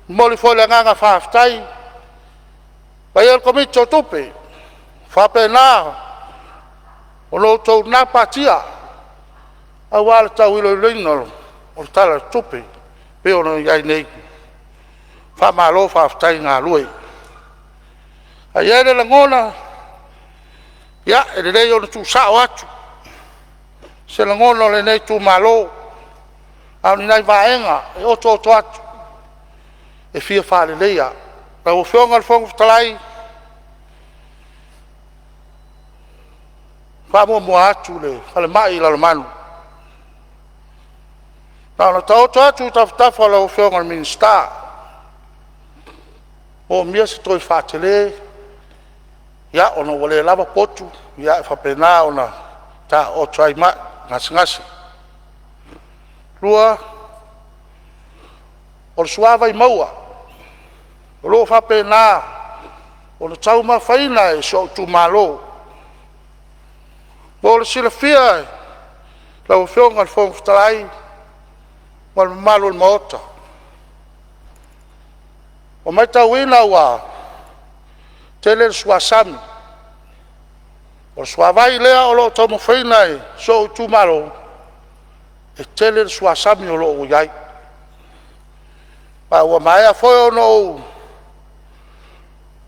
Moli foi le nganga whāwhitai, pai el komiti o tupe, whape nā, o lo tau nā patia, a wale tau ilo ilo o tala tupe, pe ono iai nei. Whamalo whāwhitai ngā lue. A iere la ngona, ia, e le rei ono tu sao atu. Se la ngona le nei tu malo, au ni nai vaenga, e oto atu. E fia whale leia. La o whionga le whonga whatalai, whamua atu le, whale mai la manu. Nā ta oto atu tawhitafa la o whionga le minsta. O mia se toi whatele, ia ona wale lava potu, ia e whapena ona ta o trai ma ngasi. Lua, o suava i maua, o lo whapena, o na tau ma whaina e so tu malo. O le sila fia, lau whionga le whonga whatarai, wal malo le maota. O mai tau ina ua, tele le suasami. O suavai lea o lo tau mawhaina e so tu malo, e tele le suasami o lo iai. Pa ua mai a foi o no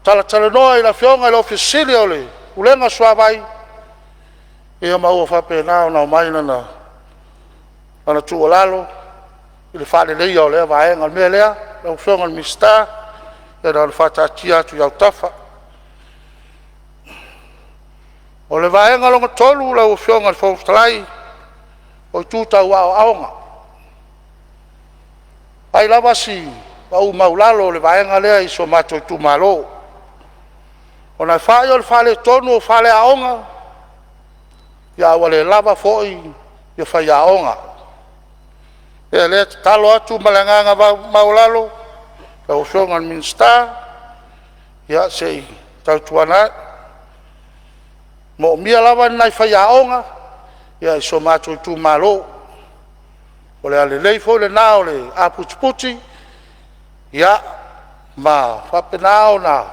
tala noa i la whionga i la ofisili o le, ulenga suavai, e o maua whapena o na o maina na, ana tu o lalo, i le whale leia o lea vaenga mea lea, la whionga le mista, e na le whatatia atu iau tafa. O le vaenga longa tolu la whionga le whautalai, o i tūtau ao aonga. Ai lava si, au maulalo le vaenga lea i so mato i tu malo. O na whae o le whale tonu o whale aonga, ia wale lava foi i whai aonga. E lea te talo atu malanganga maulalo, la whionga le minsta, ia se tautuana, mo mia lava nai whai aonga, ia i so mato i tu malo. O le ale leifo le nao le aputi, ia ma whapenao na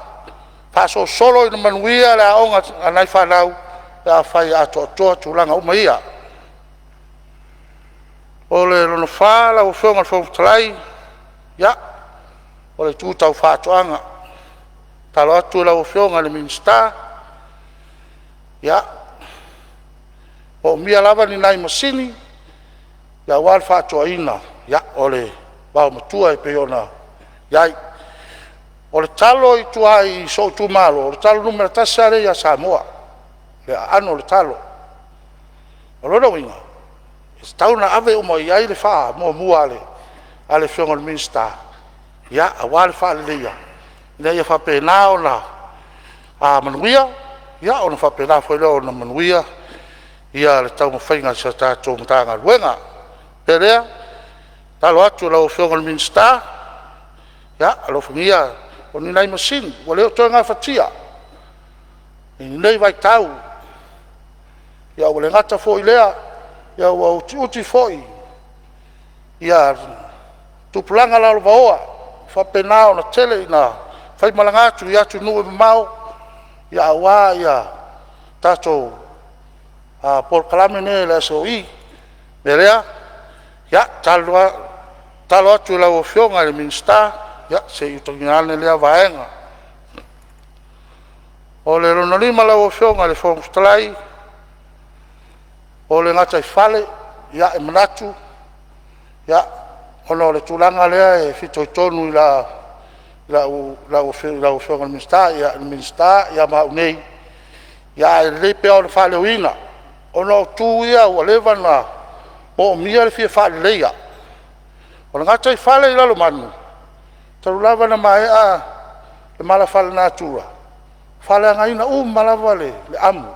paso solo i na manuia le aonga anai whanau, ia whai ato atoa tūlanga uma ia. O le lono whala o whionga le whautalai, ia, o le tūtau whātoanga, talo atu la o whionga le minsta, ia, o mia lava ni nai masini, ia wal whātoa ina, ia, o le wau matua e peona, iai, o le talo i tua i so tu malo, o le talo numera tasare ia Samoa, le ano le talo, o lona winga, e tauna ave umo iai le wha, mua ale whionga le minsta, ia, a wale wha le leia, ina ia whapena o na manuia, ia, o na whapena whaile o na manuia, ia le tau mawhainga sa tātou matanga luenga, perea, talo atu lau whionga le minsta, ia, alo whangia, o ni nei masini, o leo toa ngā whatia, i nei vai tau, ia o le ngata fo i lea, ia o uti fo i, ia tupulanga la lo vaoa, whapenao na tele na whai malangatu i atu nue mamau, ia wā ia tātou Paul Palemene le aso i, me rea, ia talo atu lau o whionga le minsta, ia se i tonginane lea vaenga. O le ronolima lau o whionga le whautalai, o le ngata i whale, ia e manatu, ia ono le tūlanga lea e whito i tonu i la o whionga le minsta, ia ma unei, ia e le pea o le whaaleuina. Ona o tū ia ua lewa na o mia le fia whaaleleia. O na ngata i whale i lalo manu. Taru lava na mai a le mala whale nā tura. Whale anga ina malava le amu.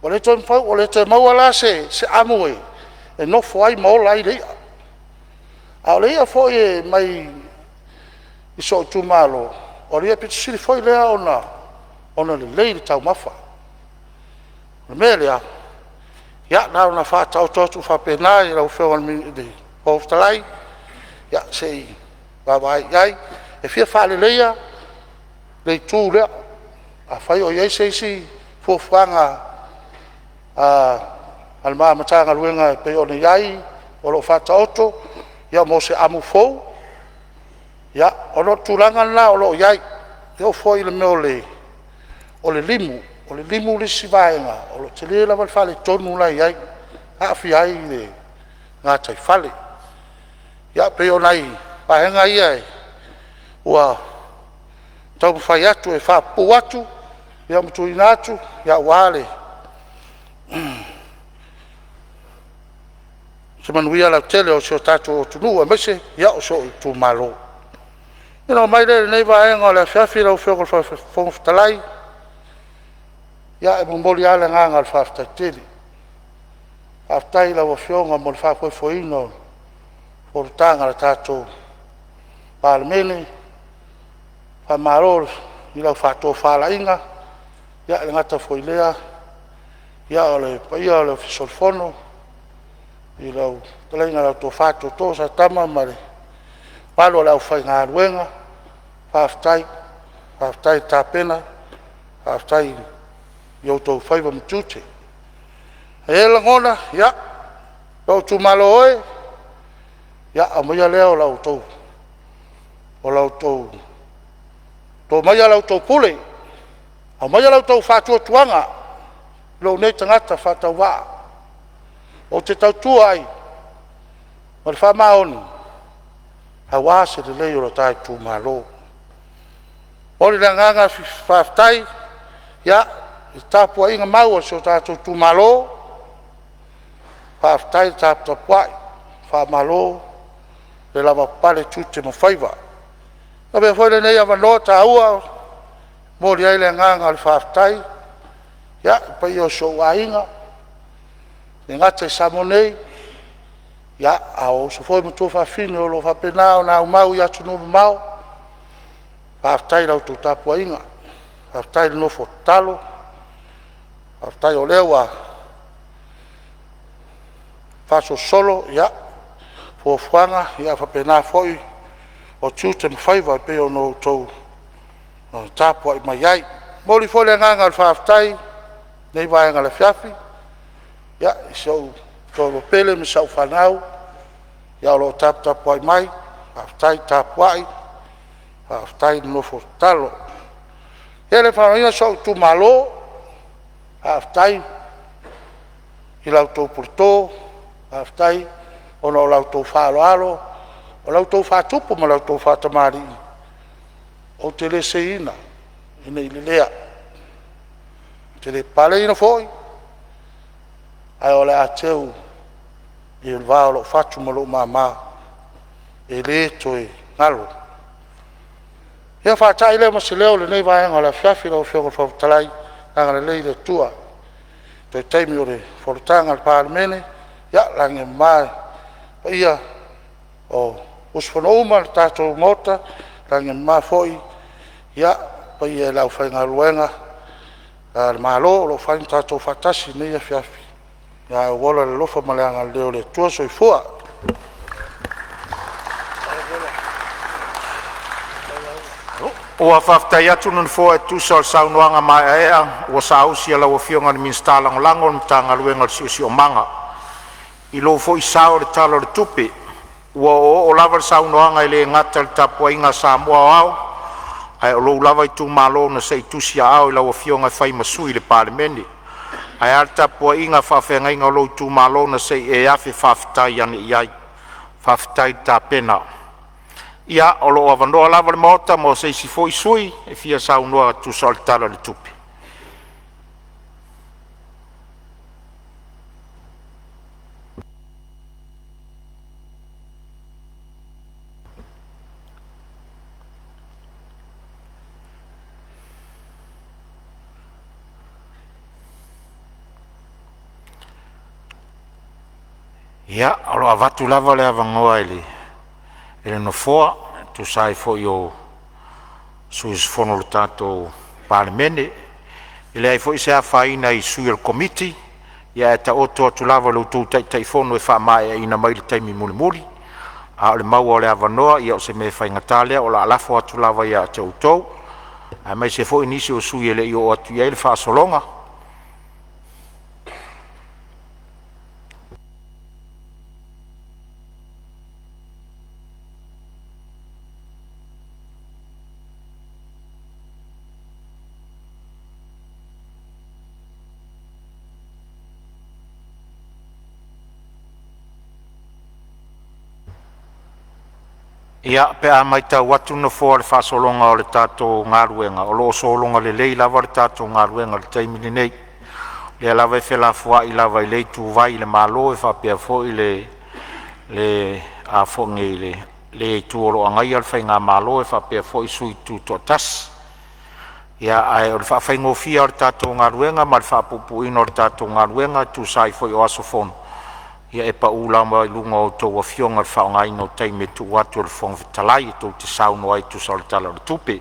O le toi mpau, o le toi mauala se amu e nofo ai maola ai leia. A o leia fo e mai i so tu malo. O ria pitu siri foi lea ona le lei le tau mafa. Le mea lea, ia nao na wha tau totu wha pena i lau whio mi de Fonotaga, ia se i wawai iai, e fia wha le leia, le tū lea, a whai o iei se isi fuafanga al maa matanga luenga pe o ne iai, o lo wha tauto, ia mo se amu fou, ia ono tūranga na o lo iai, eo foi le meo o le limu le sivaenga, o lo te le lava le whale tonu la iai, haafi ai le ngā tai whale. Ia pe o nai, pahenga ia e, ua tau mwhai atu e whapu atu, ia mtu ina atu, ia wale. Se manuia Lautele o seo tatu o tunu, e mese, ia o seo tu malo. Ina o mai le nei vaenga o le fiafi lau whio kol Fonotaga, ia e mumoli ale nganga al whaftai tele. Whaftai lau o whionga mo le whafoi foino, Fonotaga la tātou Palemene, whamaror i lau whātou whālainga, ia le ngata foilea, ia o le paia o le fisolfono, i lau talainga lau tō whātou tō sa tama mare, palo lau whai ngā ruenga, whaftai tāpena, whaftai i au tō whaiva mtute. E langona, ia, lau tū malo oe, ia, a maia leo lau tō, o lau tō maia lau tō pule, a maia lau tō whātua tuanga, lau nei tangata whātau wā, o te tau tua ai, o le whamaoni, a wā se le leo la tai tū malo. O le nganga whaftai, ia, i tāpua inga mau o seo tātou tū malo, whaftai tāpuai, whamalo, le lava pale tūte ma whaiva. Na bea whaile nei awanoa tā ua, mōri ai le nganga le whaftai, ia, pai o so wainga, le ngata i Samo nei, ia, a o so foi mutua whawhine o lo whapenao na umau i atu numu mau, whaftai lau tū tāpua inga, whaftai le nofo talo, whaftai o lewa, whaso solo, ia, fuafuanga, ia whapena foi, o tūte mwhaiva pe o no tau tāpua i mai ai. Mori foi le nganga le whaftai, nei vaenga le fiafi, ia, i sau tōro pele me sau whanau, ia o lo tāpua i mai, whaftai tāpuai, whaftai nofo talo. Ia le whanaina sau tū malo, whaftai, i lau tō purtō, whaftai, ono lau tō whāloalo, o lau tō whātupu ma lau tō whātamari, o te le seina, ina i le lea, te le pale ina foi, ai o le ateu, i le vāo lo whatu ma lo māmā, e le to e ngalo. Ia whātai le ma se leo le nei vaenga le fiafi lau whio kol Fonotaga, nanga le lei le tua, to e taimi o le Fonotaga le Palemene, ia lange mai, pa ia o usfono uma le tātou mota, lange mai foi, ia pa ia lau whainga luenga, le malo lo whain tātou whatasi nei a fiafi. Ia wola le lofa maleanga leo le tua soifua.
Ua whaftai atu nun fō e tusa o saunoanga mai ea, ua sa ausi ala ua fionga ni minsta langolango ni tanga luenga le si o manga. I lo fo i sao le talo le tupe, ua o lava le saunoanga i le ngata le tapua inga Samo au, ai o lo lava i tu malo na se i tusi au i la ua fionga i whai masui le Palemene. Ai al tapua inga whawhenga inga o lo i tu malo na se i e afi whaftai ane iai, whaftai ta pena. Ia o lo avanoa lava le mota mo se si foi sui e fia saunoa tu sol tala le tupi. Ia, alo avatu lava le avangoa ele no foa, tu sai fo yo suis fono lo tato Palemene, ele ai fo i se a faina i sui al committee, ia e ta oto atu lava lo tu tai fono e wha mai ina mai le taimi muli muli, a le mau o le avanoa, ia o se me whai ngatalea, o la alafo atu lava ia te utou, a mai se fo inisi o sui ele i o atu ia ele wha solonga. Ia pe a mai tau atu na fōa le whasolonga o le tātou ngāruenga, o loo solonga le lei lava le tātou ngāruenga le taimini nei. Le lava e whela fua i lava i lei tu vai le malo e whapea fo i le a fongi le tuoro angai al whai ngā malo e whapea fo i sui tu to tas. Ia ai o le whawhaingo fia o le tātou ngāruenga, ma le whapupu ino o le tātou ngāruenga, tu sai fo i o aso fono. Ia e pa ulama i lunga o tau a fionga le whaonga ino taime tu watu le whong vitalai tau te sauno ai tu sa le tala le tupe.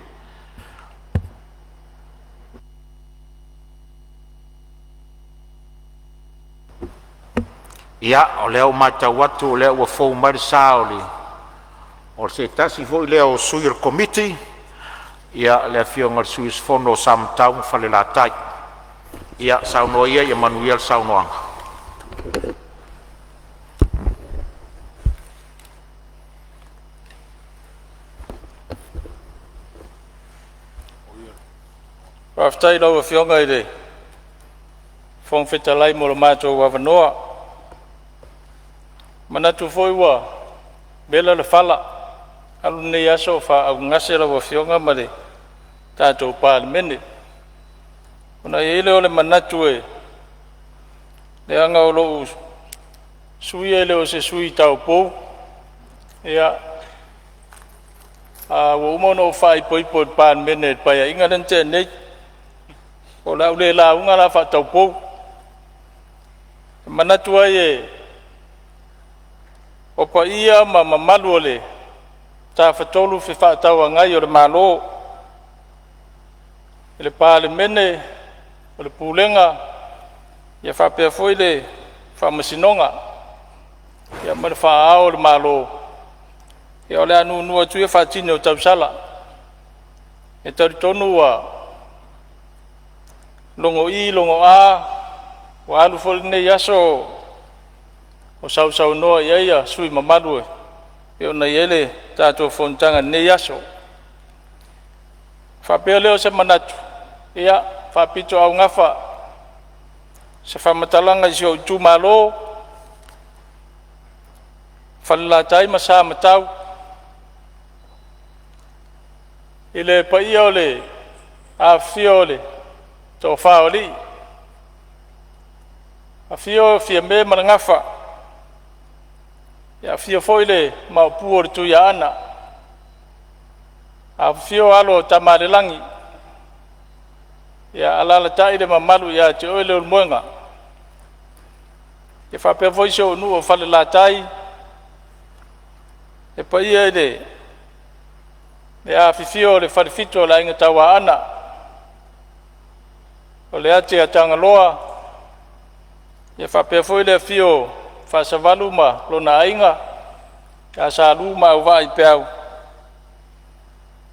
Ia o leo mai tau watu o leo ua fau mai le sao o se tasi fo i leo sui le committee, ia lea fionga le sui sfono o Samo tau fale la tai. Ia sauno ia Manuel sauno anga.
Whaftai lau a whionga i re whong whetalai mo le mātou wawanoa. Manatu foi wa bela le whala alu nei aso wha au ngase lau a whionga ma le tātou Palemene. Ona i ele o le manatu e le anga o lou sui ele o se sui tau pou. Ia a wa umono o whai poipo i Palemene pai a inga rente nei. O la ule la unga la fa tau pou. Manatu ai e o pa ia ma mamalu ole ta fatolu fe fa tau ngai o le malo. Le Palemene o le pulenga ia fa pe foi le fa masinonga. Ia ma fa ao le malo. Ia ole anu nu tu fa tino o tau sala. E tau tonu wa longo i longo a wa alu fol nei yaso o sau noa ia sui mamalu e ona ele tato fontanga nei yaso fa pele o se manatu ia fa pito au ngafa se fa matalanga i o tu malo fa la tai masa matau ile pa iole a fiole to faoli a fio me mangafa ya fio foile ma puor tu ya ana a fio alo tamarelangi ya alala taide mamalu ya te ole moenga e fa pe voice o nu o fale la tai e pa ia de ya fio le farfito la inga tawa ana o le ate atanga loa ia whapea foi le fio whasavalu ma lona ainga ka sa luma au vai peau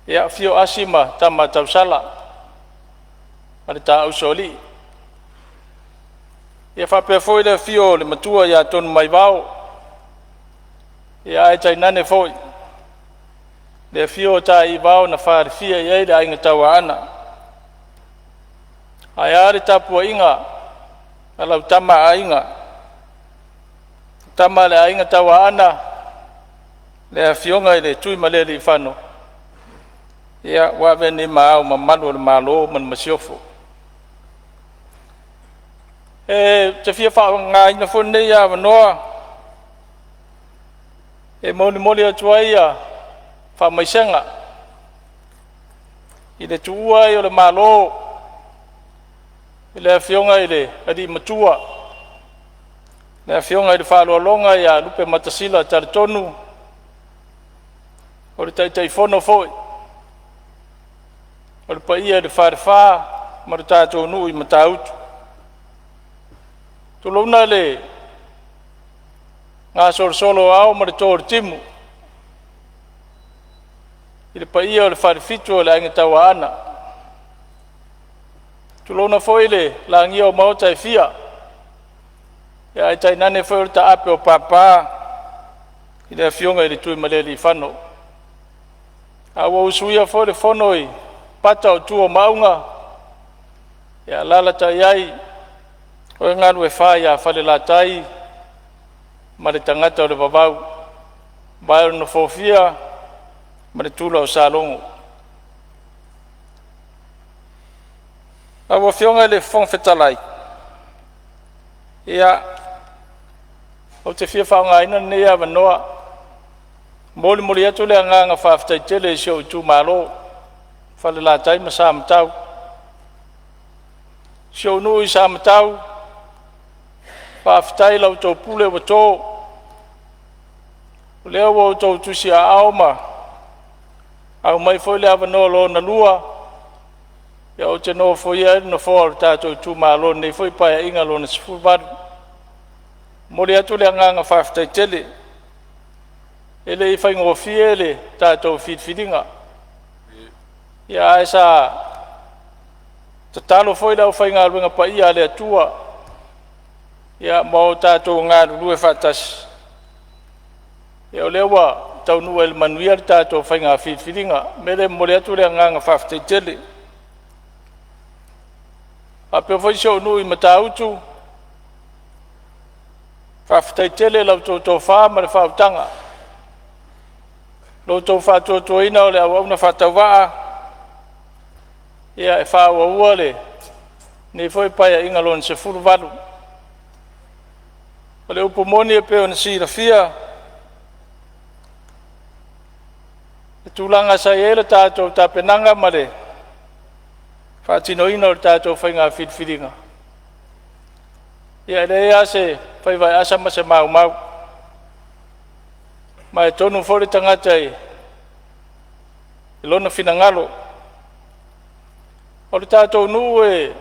ia fio asima tama tausala ma le ta ausoli ia whapea foi le fio le matua ia tonu mai vau ia ai tainane foi le fio ta i vau na whaarifia ia le ainga tawa ana ai ari tapu inga alau tama ainga tama le ainga tawa ana le fionga le tui maleli fano ia wa veni mau mamalu le malo man masiofo e te fia fa nga ina fone ia vanoa e moli atuaia fa maisenga ile tuua i le malo ile fionga ile adi matua na fionga i le whāloalonga ia lupe matasila tare tonu o le taitai fono foi o le paia le whārewha ma le tātou nui ma tāutu tulona le ngā solo au ma le tōre timu i le paia o le wharefitu o le ainga taua ana tulona foi le langia o maota e fia ia ai tainane foi o le taape o papa i le afionga i le tui malele i whano aua usuia foi le fono i pata o tua maunga ia lalata iai o e ngalu e wha ia whale latai ma le tangata o le vavau baero no fofia ma le tula o salongo aua fionga le fonfetalai ia o te fia whaungaina nei a wanoa moli atu le anganga whaftaitele i sio utu malo whale la tai ma sa matau sio unu i sa matau whaftai lau tau pule wa tō leo wa tau tusi a aoma au mai foi le awanoa lo na lua ia o te no foi e no fōr tātou utu malo nei foi pai a inga lo na sifubaru mori atu le anganga whaftaitele ele i whaingofie ele tātou whitwhiringa ia e sa tatalo foi lau whainga ruenga pa ia le atua ia mau tātou ngā rurue whatasi ia o lewa tau nua ele manuia le tātou whainga whitwhiringa mele mori atu le anganga whaftaitele a peo foi sio nui matautu whaftaitele lau tō wha ma le whautanga lo tō wha ina o le awauna whatawaa ia e whaua ua le nei foi pai a inga lona se furu walu o le upomoni e peo na sira fia e tūlanga sa e le tātou tāpenanga ma le whaatino ina o le tātou whainga whitwhiringa ia le ea se whai vai asa ma se mau ma e tonu fori tangata i lona fina ngalo o le tātou nuu e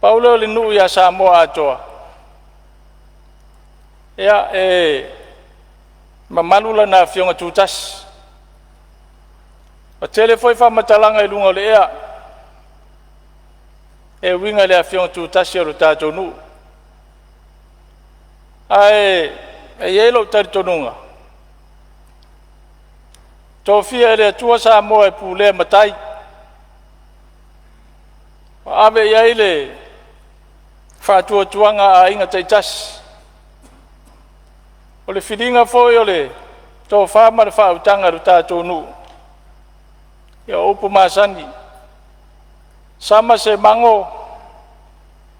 paule o le nuu ia Samo atoa ia e mamalula na fionga tūtasi o tele foi whamatalanga i lunga o le ea e winga le a fionga tūtasi o le tātou nuu ai e yelo tari tonunga tofia ele tua Samo e pule matai ave ia ile fatua tuanga a inga taitas o le filinga foi o le tō whama le whautanga ru tātou nu ia upu masani sama se mango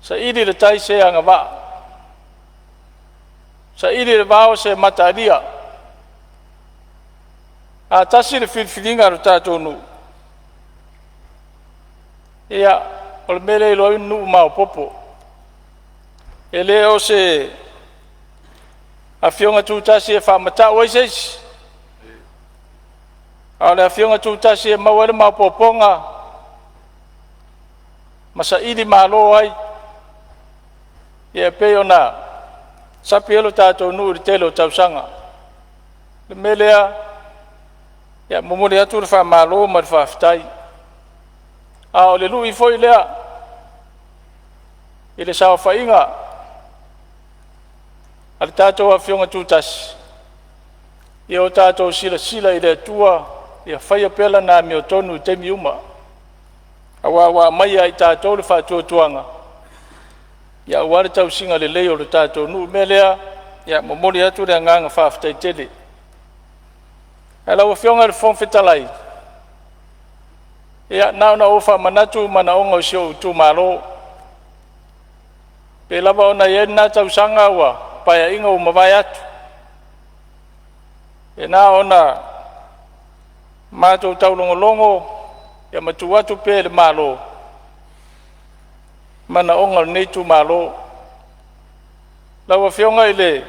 sa iri le tai se anga wa sa iri le vao se mataria a tasi le filinga ru tātou nu ia o le mele i loa nu mau popo e le o se a fionga tūtasi e whamata o iseisi a le a fionga tūtasi e mau ele mau poponga masa ili malo ai e peo na sapi elo tātou nu i telo tausanga le melea ia momole atu le whamalo ma le whaftai a o le lui foi lea i le sao whainga a le tātou a fionga tūtasi i o tātou sila i le tua i a whaia pela nā mio tonu te miuma a wā mai ai tātou le whātuatuanga i a wāre tau singa le leo le tātou nu me lea i a momoli atu le nganga whaftai tele a lau a fionga le whonwhetalai ia na ofa manatu mana onga sio tu malo pe lava ona ye na tau sanga wa pa ya inga o mavai atu e na ona mato tau longo ya matu atu pe le malo mana onga nei tu malo lawa fionga ile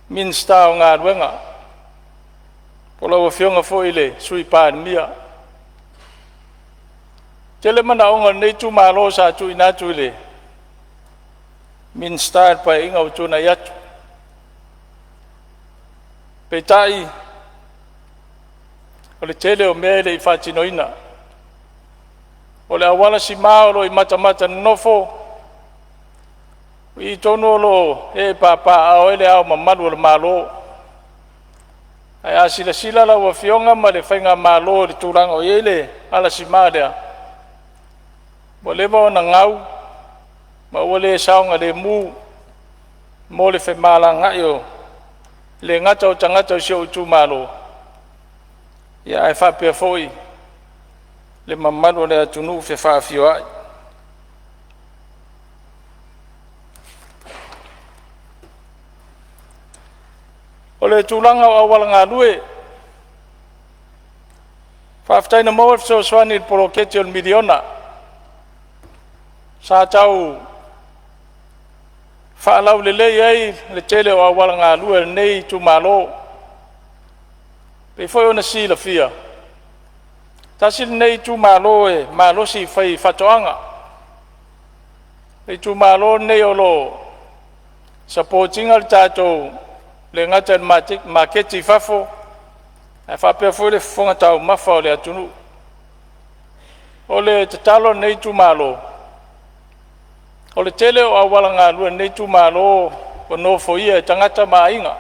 minsta o ngā ruenga. Po lawa fionga fo ile sui pānia. Tele mana onga nei tu malo sa tu inatu ile minsta pa inga utuna yatu. Petai ole tele o mele I whatinoina. Ole awala si maolo I mata nofo. I tono lo e papa a ele au mamalu le malo. Ai asila la wa fionga ma le fainga malo le turanga o ele ala si madea. Mo le va na ngau. Ma ole saunga le mu mo le fe mala ngayo. Le ngata o tangata o sio tu malo. Ya ai fa pe foi. Le mamalu le atunu fe fa fio ai. Ole tulanga o awal ngalue. Faftai na mo so swani proketio miliona. Sa tau fa lau le ai le tele o awal ngalue nei tu malo. Pe foi ona si la fia. Tasil nei tu malo e malo si fai fatoanga. Pe tu malo nei olo supporting al tato le ngata maketi fafo e fa pe foi le fonga tau mafa le atunu. Ole tatalo nei tu malo. Ole tele o awala ngalue nei tu malo o no foi e tangata mainga.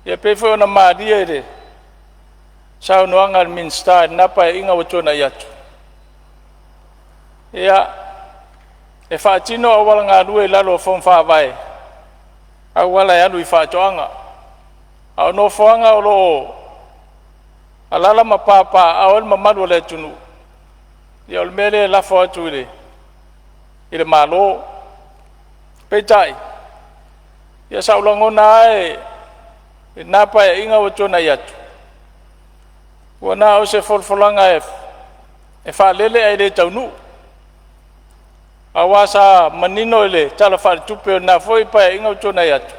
Ia pe foi ona madia de sao no angal minsta napa inga wotona yatu. Ia e fa tino awala ngalue lalo fon fa vai. Awala ya lui fa toanga. Au no foanga o lo alala mapapa awal mamadu le tunu. Ia ol mele la fo tuile. Ile malo petai. Ia sa ulangona e napa inga wotona yatu. Wana o se folfolanga e fa lele ai le taunu. Awasa manino ile tala fa tupe na foi pa inga wotona yatu.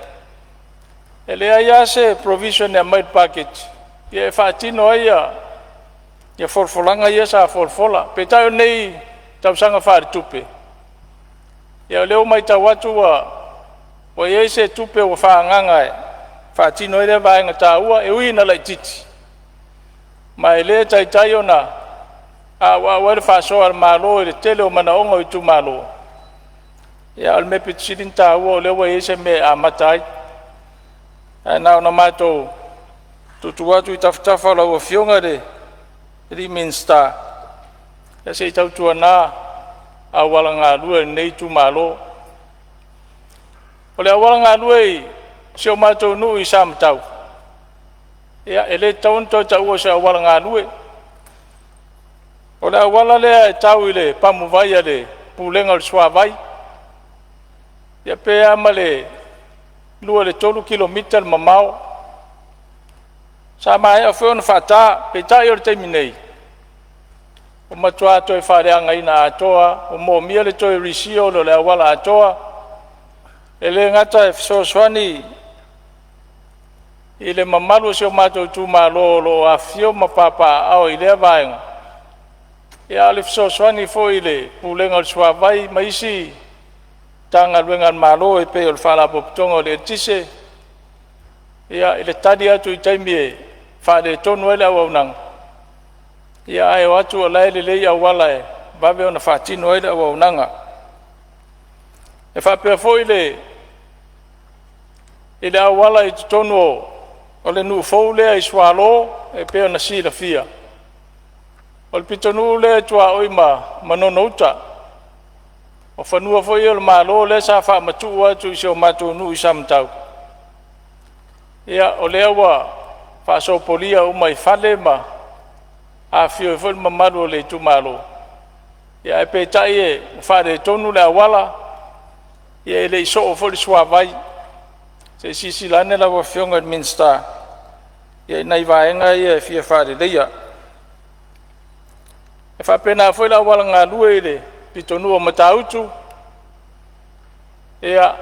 Ele aya se provision ya made package. Ia fa tino ia ia folfolanga ia sa folfola. Petai nei tausanga fa tupe. Ia leo mai tawatu wa ia se tupe wa fa nganga fa tino ile va nga taua e ui na lai titi. Mai le tai ona wa fa so al malo le tele o mana onga itu malo. Ia al me pitsidin taua le wa ia se me amatai. Na ona mato tutuatu itaftafa la wa fionga de riminsta. Ya se tautua na awala ngalue nei tu malo. Ole awala ngalue sio mato nu isam tau. Ya ele taun to tau se awala ngalue. Ole awala le tau ile pamuvai le pulenga swavai. Ya pe amale lua le tolu kilometer mamau. Sama e foi on fata pe tai or terminei. O matua to e fare anga ina atoa, o mo mia le to e risio lo le awala atoa. Ele ngata e so swani ile mamalu se o mato tu malo lo afio mapapa au ile vaenga. Ya le so swani fo ile pulenga swavai maisi tanga luengan malo e pe o fala poptongo le tise. Ya ile tadi atu itaimie fa de tonu ele au nang. Ia ai watu lai le ia wala e babe ona fatino ile au nanga. E fa pe fo ile wala i tonu ole nu fo le ai swalo e pe ona si la fia. Ol pitonu le tua oima manonouta. O fanua fo ile malo le sa fa matu atu so matu nu isam tau. Ia ole wa fa so polia o mai fale ma a fio fo mamalo le tu malo. Ia pe tai e fa de tonu le wala. Ia le so fo le swavai. Se sisi lane la wa fionga minsta. Ia nai vaenga ia fia fa de ia. E fa pena fo la wala nga lue le pitonu o matautu. ia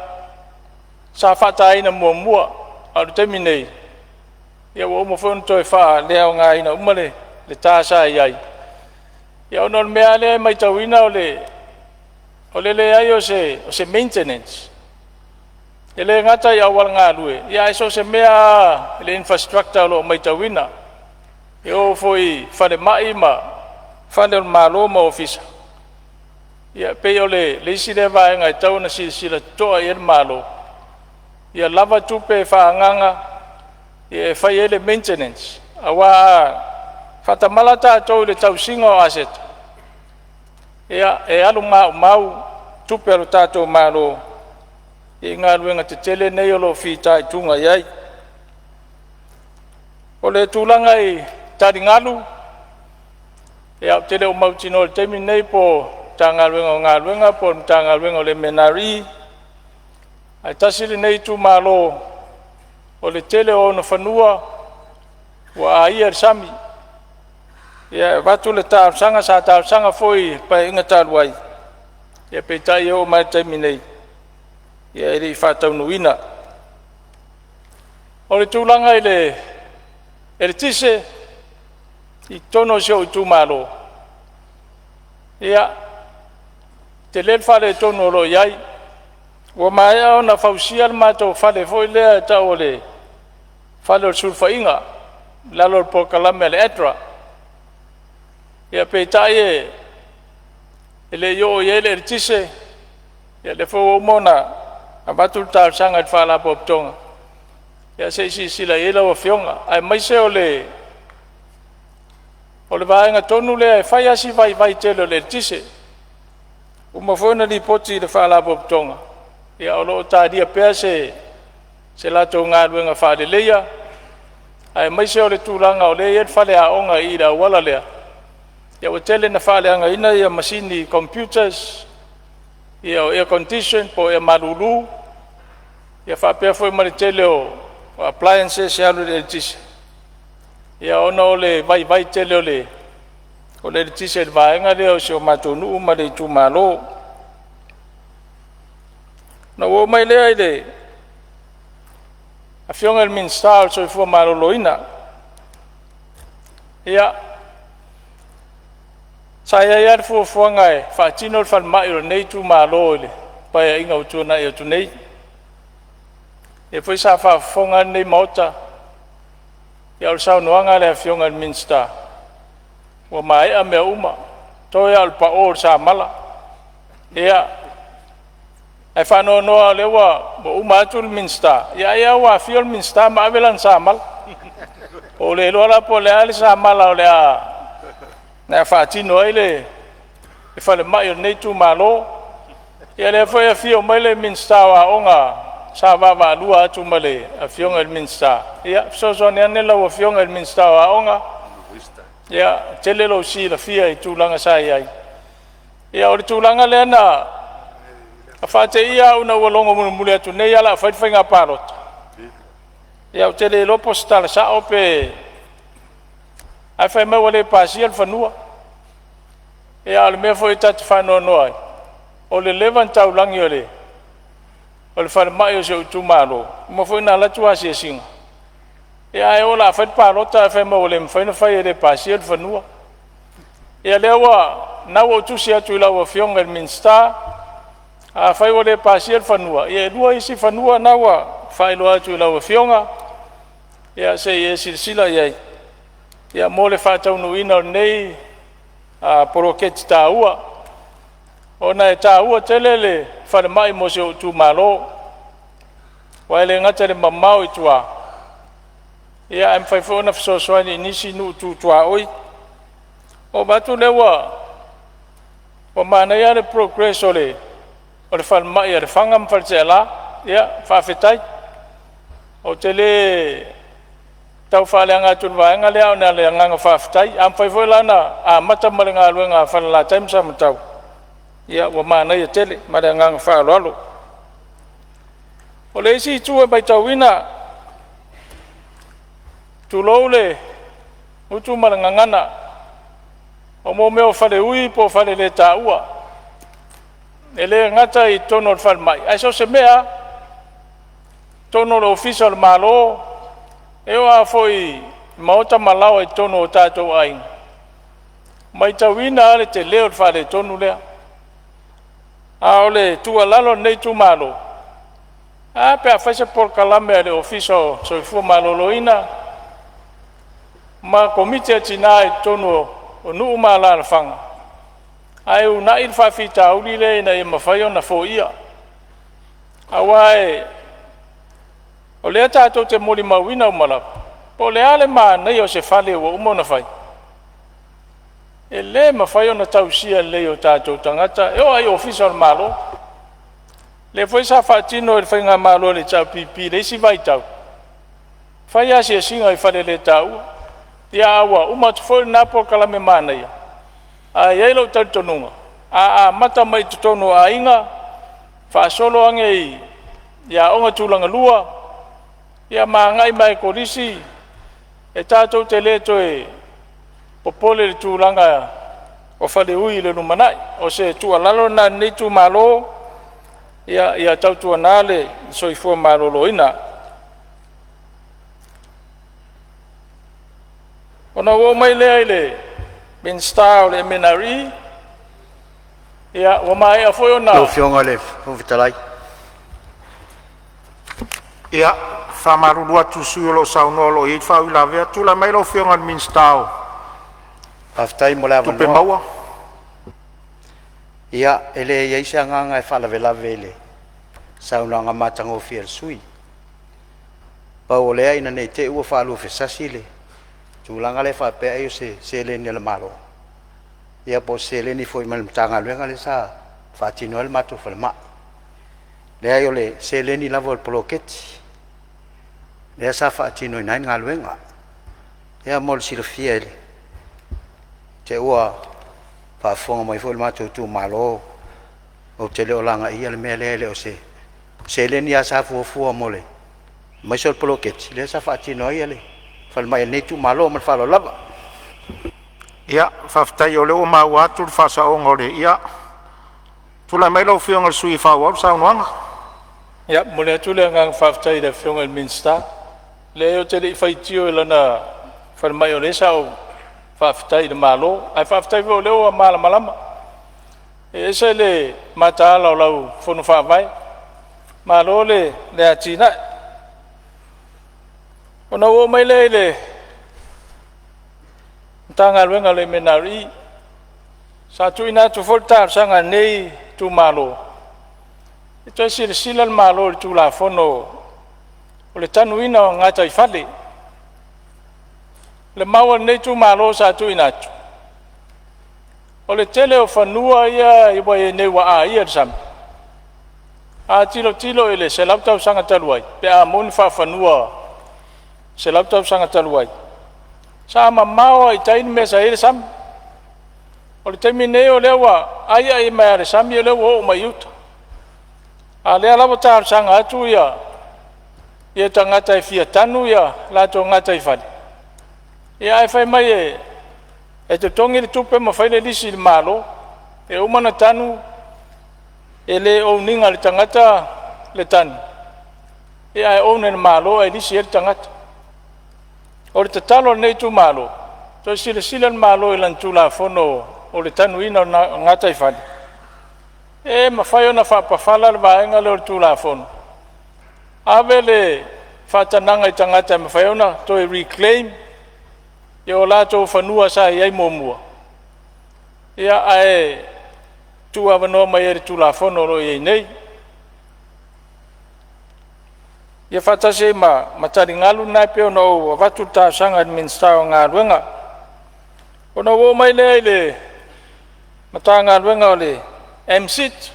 sa whataina mua aru temi nei ia wa umo whonu toi wha leo ngā ina umale le tāsa iai ia ono mea le mai tauina o le le ai o se maintenance ele ngata ia wal ngā lue ia iso se mea le infrastructure lo mai tauina e o foi whare mai ma whare malo ma ofisa ia pe o le isi le vai ngai tau na sila toa i malo ia lava tupe whaanganga ia whai ele maintenance awa whatamala tātou le tausinga o aset ia e alu mau tupe alu tātou malo i ngā ruenga te tele nei o lo whita i tunga iai o le tūlanga i taringalu e au tele o mautino le temi nei po tā ngā ruenga po tā ngā ruenga o le menari ai tasiri nei tu malo o le tele o na whanua wa a ia sami ia watu le tāusanga foi pa inga tāruai ia peitai o mai temi nei ia eri whātau nuina o le tūlanga i le tise i tono sio i tu malo ia te le whare tono lo iai wa mai au na fausia ma to fale foi le ta ole fale sulfa inga lalo po kalame le etra ia pe taie ele yo ele tise ia le fo mona abatul ta sanga fala pop tonga ia se si sila ela o fionga ai mai se ole vai nga tonu le fai asi vai telo le tise uma fona di poti le fala pop tonga ia o ta dia pe se la to nga nga fa de leia ai mai se ole tulanga ole e fale a onga i da wala le ia o tele na fale anga ina ia machine computers ia air condition po e malulu ia fa pe foi mari tele o appliances ia le tise ia ona ole vai tele o le tise vai nga le o se matonu ma le tu malo na wo mai le ai a fionga el min stal so fu malo loina ia saya ia fu ngai fa tino fa mai o nei tu malo le pa inga o tu na e tu nei e foi sa fa fonga nei mota ia o sa noanga le fionga el min stal wa mai a me uma to ia al pa o sa mala ia ai fa no le wa bo uma tul minsta ia wa fiol minsta ma velan sa mal o le lo la po le al sa mal o le a na fa ti no ile e fa le mai nei tu malo ia le fa fio mai le minsta wa onga sa va lua tu male a fiong el minsta ia so ne lo fiong el minsta wa onga ia tele lo si la fia i tu langa sa ia o tu langa le na a fate ia una walongo mule atu nei ala fai nga parot ia o tele lo postal sa ope ai fai me wale pasial fanua ia al me foi tat fano noi o le levanta ulangi ole o le fai mai o se tu malo mo foi na la tua se sing ia e ola fai parota fai me wale fai no fai le pasial fanua ia lewa na o tu se atu la o fiong el minsta a fai wale pasial fanua ia lua isi fanua na wa fai lo atu la o fionga ia se e silsila ia mole fa tau no ina nei a poroket taua ona e taua telele fa mai mo se tu malo wa le ngata le mamau i tua ia am fai fona so so ni nisi nu tu tua oi o batu lewa o mana ia le progress ole o le fa mai ia le fangam falsela ia fa fetai o tele tau fa le anga tu va nga le ona le anga fa fetai am fai foi lana a mata malenga luenga fa la time sa mtau ia o mana ia tele malenga fa lolo o le si tu e bai tawina tu lole utu malenga ngana o mo meo fa le ui po fa le taua ele ngata I tono le whalmai. Ai so se mea, tono le official malo, e oa foi maota malau I tono o tātou ainga. Mai tawina ale te leo le whale tonu lea. A ole tua lalo nei tu malo. A pe a whaise por kalame ale official so I fua malo loina. Ma komite atina I tono o nuu mala na whanga. Ai una il whawhita aulile na I mawhaio na fo ia. Awai, o lea tātou te mori mawina umalapa. Po le ale maa nei o se whale o umona whai. E le mawhaio na tausia le o tātou tangata. E o ai official malo. Le foi sa whaatino e whainga malo le tau pipi le isi vai tau. Whai asi e singa I whale le tau. Ia awa, umatu foi napo kalame maa nei. A yeilo tautonunga. A mata mai tutono a inga. Whaasolo ange ia onga tūlanga lua. Ia maa ngai mai korisi. E tātou te leto e popole le tūlanga o whale ui le numanai. O se tua lalo na ni tu malo. Ia tautua nale soifua malolo ina. Ona o mai lea ile min style le menari. Ia o mai a foi ona.
Lo fionga le fuvitalai.
Ia, whamarurua tusu lo saunolo I whawila vea tula mai lo whionga minstao.
Aftai mo la
Tupe maua.
Ia ele ia isa nganga e whalawela vele. Saunanga matango fiel sui. Pau lea ina nei te ua whalu fesasi le. Tulanga le whapea e se leni le malo. Ia po se leni foi malimtanga luenga le sa whatino el matu whalema. Lea yo le se leni lavo el poloketi. Lea sa whatino inain ngā luenga. Ia mol silofia ele. Te ua whafonga mai foi matu tu malo. O te leo langa ia le mea lea leo se leni a sa fuafua mole. Mai sol poloketi. Lea sa whatino ia le. Whalema e netu malo mal whalo lava.
Ia, whaftai o leo mau atu whasa o ngore. Ia, tula mai lo whionga sui whawau saunuanga.
Ia, mole atule ngang whaftai le whionga il minsta. Leo te li whaitio ilana whalema o lesa o whaftai le malo. Ai whaftai o leo a mala malama. E esa le mataala o lau whono whawai. Malo le atina. Ona o mai le tanga luenga le menari sa tu ina tu voltar sanga nei tu malo ito sila malo tu la fono o le tanu ina ngata I fale le maua nei tu malo sa tu ina tu o le tele o fanua ia I wa nei wa a ia sam a tilo ele se laptop sanga taluai pe a mon fa fanua se laptop sanga taluai sama mau I taini mesa ele sam o le temine o lewa aia I mai sam ia lewa o mai uta a lea lava tar sanga atu ia tangata I fia tanu ia lato ngata I fale ia ai fai mai e te tongi le tupe ma fai le lisi le malo e umana tanu ele o ninga le tangata le tanu ia ai o ne malo e lisi ele tangata o le tatalo nei tu malo. To sila malo I lan tu la fono o le tanu ina ngata I fale. E mawhai ona whapawhala le vaenga le o tu la fono. Ave le whatananga I tangata mawhai ona to reclaim e o lato whanua sa I ai momua. Ia ae tu awanoa mai ere tu la fono ro I nei. Ia whatase matari ngalu nai pe ona o watu ta sanga minsta o ngā ruenga. Ona o mai le mata ngā ruenga o le MSIT.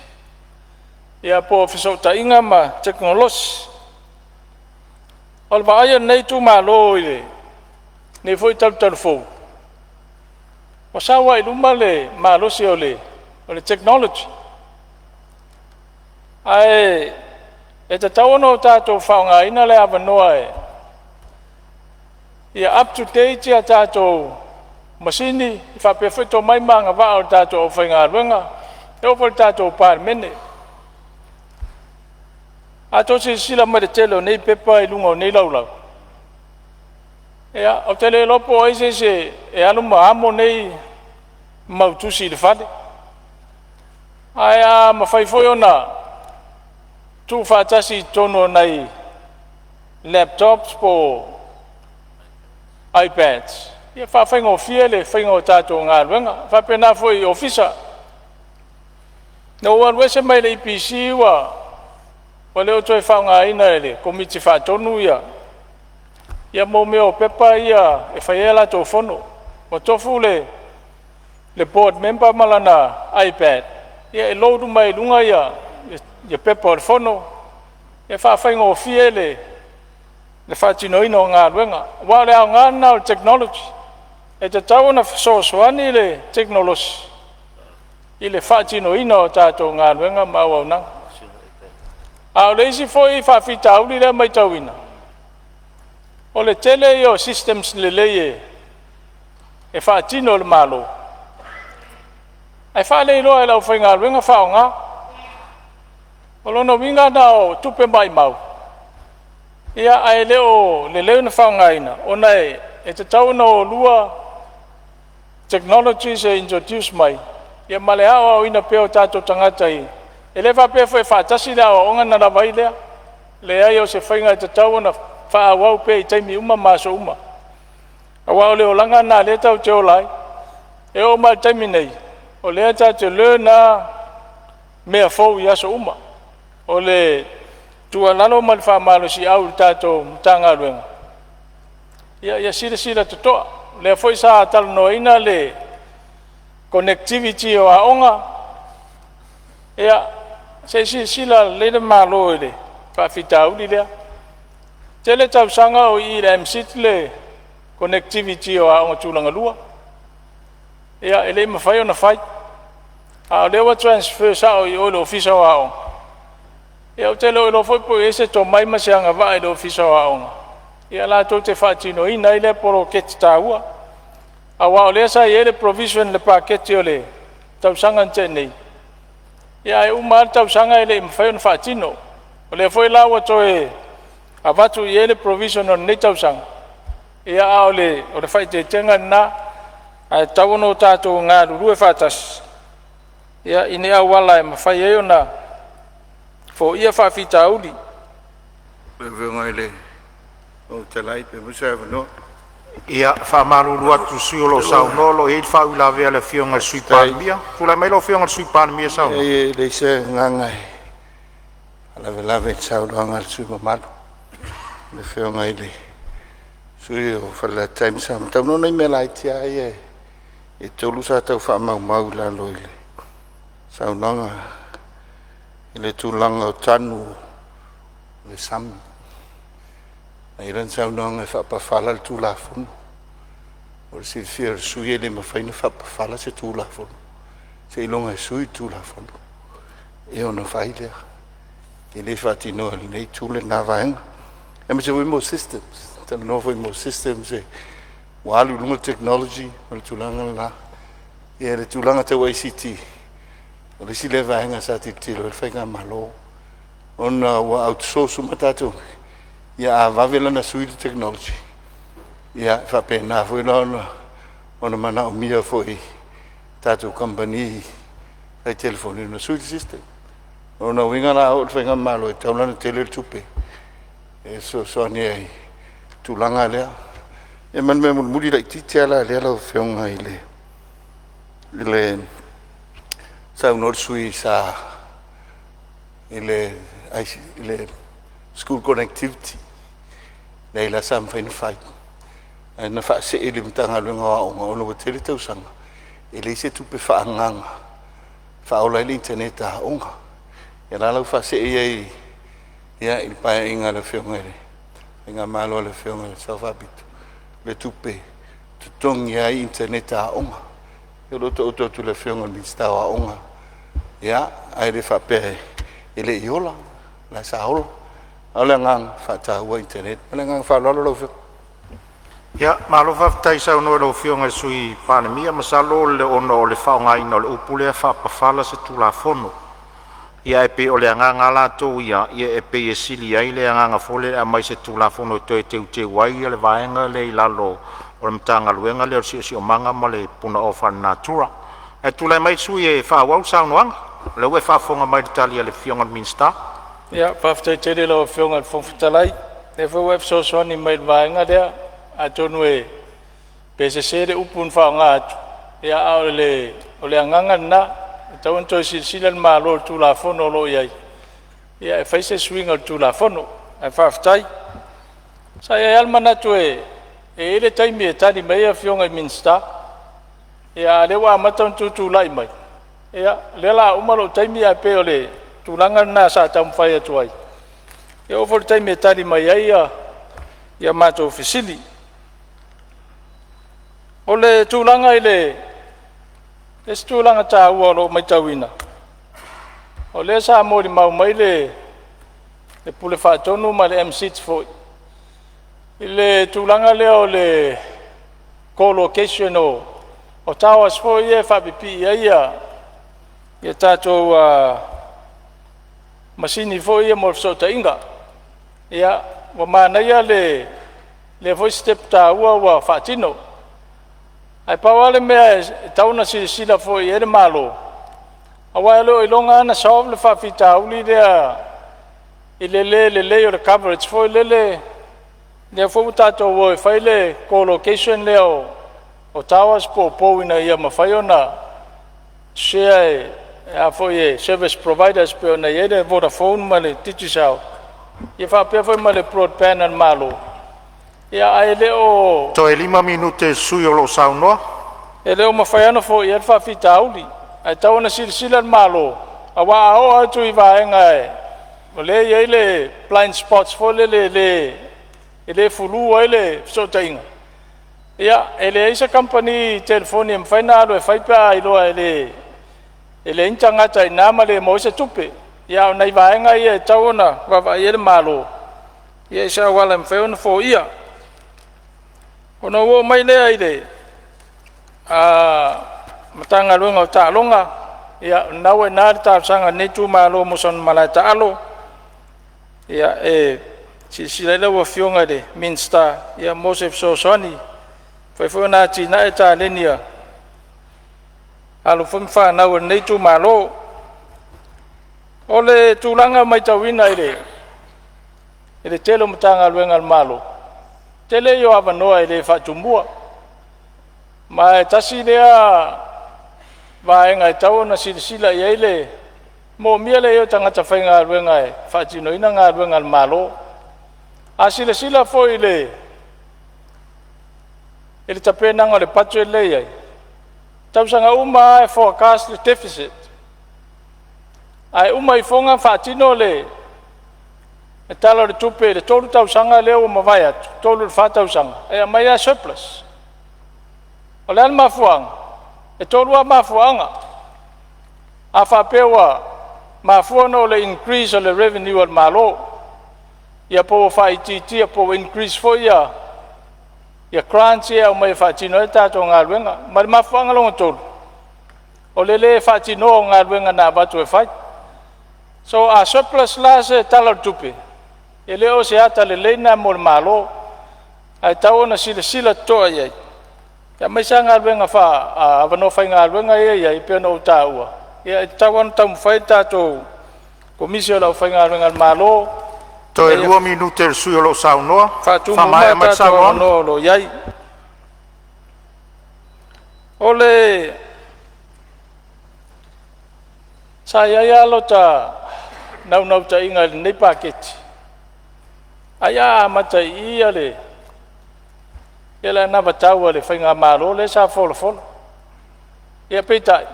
Ia po fiso ta inga ma teknolosi. O le vaaya nei tu malo ile. Nei foi talu fou. O sawa I luma le malo si o le technology. Ai e te tauano o tātou whaonga ina le awanoa ia up to date ia tātou masini I whapewhito mai manga wā o tātou o whainga ruenga e o fol tātou Palemene. A tō se sila mai telo nei pepa i lunga o nei laulau. Ea, o tele lopo ai se e alu maamo nei mautusi le fale. Aia mawhaifoi ona tu whātasi tono nei laptops po iPads. Ia whawhaingo fia le whaingo tātou ngā ruenga. Whapena foi ofisa. No alwe se mai le IPC wa leo toi whaunga ina ele komiti whātonu ia. Ia mo meo pepa ia e whaiela tō whono. Wa tofu le board member malana iPad. Ia e loadu mai lunga ia pepa o le whono. Ia whawhaingo fia le whātino ino ngā ruenga. Wa le au ngā nao technology. E te tau na whasosoani le technology. I le whaatino ino tātou ngā ruenga mau au nang. Au le isi foi whawhita auli le mai tauina. O le tele i o systems le leie e whaatino le malo. Ai whaale i loa e lau whai ngā ruenga whao ngā. O lono winga na o tupe mai mau. Ia ai leo le leo na whao ngā ina. O nei e te tau na o lua technologies e introduce mai. Ia male hao au ina peo tātou tangata i. E le whapea fwe whaatasi lea o onga na rawai lea. Le ai o se whainga te tau na whaawau pe i taimi uma maso uma. A wao leo langa na le tau te olai. E o mai taimi nei. O lea tā te le na mea fau i aso uma. O le tua lalo mal whaamalo si au tātou mtanga ruenga. Ia sila te toa. Lea fwoi sa talo no ina le connectivity o aonga. Ia, se sila le malo ele, whawhita uli lea. Tele tau sanga o i le MCT le connectivity o aonga tūlanga lua. Ia, ele mawhai o na whai. A lewa transfer sa o i o le ofisa o aonga. Ia, o tele o ilo fwoi po ese to mai masianga wa i le ofisa o aonga. Ia la tō te whaatino i nei le poro keti tāua. A wao lea sa i ele provision le paketi o le tausanga nte nei. Ia e umar tausanga ele i mwhai o na whaatino. O le fwoi lawa to e avatu i ele provision o nei tausanga. Ia a o le whai te tenga na a tauano tātou ngā ruru e whātas. Ia ine a wala e mwhai e o na fo ia whawhita auli.
Venga ele. O te lai pe musa no.
Ia whamaruru atu siolo sau nolo e whau la vea le fionga sui panemia. Fula mai lo fionga sui panemia sau.
E le se ngangai. Ala ve sau loanga sui mamalo. Le fionga ile. Sui o fala time sam. Tau no nei me lai tia e tolu sa tau wha mau la lo ile. Sau nanga. Ile tūlanga o tanu. Le Samo. Ai ran sau nanga whapawhala le tūlafonu. O le silfia sui ele mawhaina whapawhala se tūlafonu. Se ilonga sui tūlafonu. E ona whai lea. E le whatinoa li nei tūle nā vaenga. E me se wimo systems. Tana no wimo systems e walu lunga technology. O le tūlanga la. E le tūlanga te ICT. O le si le vaenga sa titilo. E whainga malo. Ona wa outsource matatu. Ia vavela na suite technology. Ia whapena fwoi ona mana o mia fwoi tātou company ai telefoni na suite system. Ona winga la o whainga malo e taulana tele tupe. E so ni ai tūlanga lea. E man me muri lai titia la lea lau whionga ile sau nor sui sa ile school connectivity. Nei la sam fain fai. Na fa se ele mtanga lunga o no tele tau sanga. Ele se tu pe fa nganga. Fa ola le internet a onga. Ya la la fa se e ya il pa inga le fiongere. Inga malo le fiongere sa fa bit. Le tu pe tu tong ya internet a onga. Yo lo to le fiongere mi sta a onga. Ya ai le fa pe ele yola la sa ola. Ala ngang fa ta wa internet, ala ngang fa lo.
Ya, malo whaftai sau no lo fionga sui panemia masalo le ono o le whaongaina o le upule a whapawhala se tula fono. Ia e pe o le anganga lato ia e pe e sili ai le anganga fole a mai se tula fono te te wai le vaenga le ilalo o le mtanga luenga le o si o manga ma le puna o natura. E tula mai sui e whawau sau noanga. Le ue whafonga mai tali le fionga minsta.
Ia, whaftai tere lo fionga le fonfutalai. E whau so soni mai vaenga lea. A tonu e pese sere upun whaonga atu. Ia au o le anganga na. Tau anto silan malo tu la fono lo iai. Ia e whaise swinga tu la fono. E whaftai. Sa ia almana tu e ele taimi e tani mai a fionga i minsta. Ia lewa amata tu lai mai. Ia lela umalo taimi a pe o le tulanga na sa tam whai atu ai. Ia ofo le taimi e tani mai ai ia mato fisili. O le tūlanga i le tūlanga tā ua lo mai tauina. O le sa mōri mau mai le pule whaatonu ma le M6 foi. I le tūlanga leo le co-location o tauas foi e whapipi ia tātou masini foi e mōr sota inga. Ia wa mānaia le voice step tā ua whaatino. Ai pawale mea tauna sila foi ere malo. Awa lo ilonga ana saof le fafita uli lea le o le coverage foi le fo tato wo fai le co-location leo o towers po ina ia mafai ona share a foi service providers pe ona ia Vodafone ma le Titisau. Ia fa pe foi ma le broadband an malo. Ia ai leo
To e 5 minute sui o lo sau noa.
E leo mawhaiana fo i alfa fita auli. Ai tau na silsilan malo. Awa ao atu i vaenga e. O le iei le blind spots fo le fulu ai le sotainga. Ia, ele isa company telefoni mwhaina alo e whaipea i loa ele intangata i nama le moise tupe. Ia, o nei vaenga i e tau na wawa i ele malo. Ia isa wala mwhaiona fo ia. Ona wo mai lea i le matanga luenga o ta'alonga ia nau e nāri tāpsanga netu malo moson malai ta'alo ia sila lewa fionga le Minster ia Mosef Sosoni whaifua nā tina e tā lenia alo whumwha nau e netu malo o le tūlanga mai tawina i le telo matanga luenga al malo tele yo avanoa i le whatumua. Ma e tasi lea vaenga e tau na sila i eile mo mia le yo tangata whainga ruenga e whaatino ina ngā ruenga al malo. A sila fo i le tapenanga le patu e lei ai. Tausanga uma e forecast le deficit. Ai uma i fonga whaatino le e tala le tupe le tolu tausanga leo mawai atu, tolu le whatausanga. E mai a surplus. O le mafuanga, e tolu a mafuanga. A whapewa mafuanga o le increase o le revenue al malo. Ia po whaititi, ia po increase fo ia grants ia o mai whaatino e tātou ngā ruenga. Ma le mafuanga longa tolu. O le whaatino o ngā ruenga nā batu e whai. So a surplus la se tala le tupe. E leo se ata le leina mo le malo ai tau na sila toa iai ia mai sa ngā ruenga wha avano whai ngā ruenga iai pe no tāua ia tau anu tau mwhai tātou komisio lau whai ngā ruenga malo
To e 2 minute sui o lo sau noa.
whatumu mā tātou anu lo iai ole sa iai alo ta nau ta inga nei paketi Aya mata ia le. Ia na batau le whainga malo le sa folo. Ia peitai.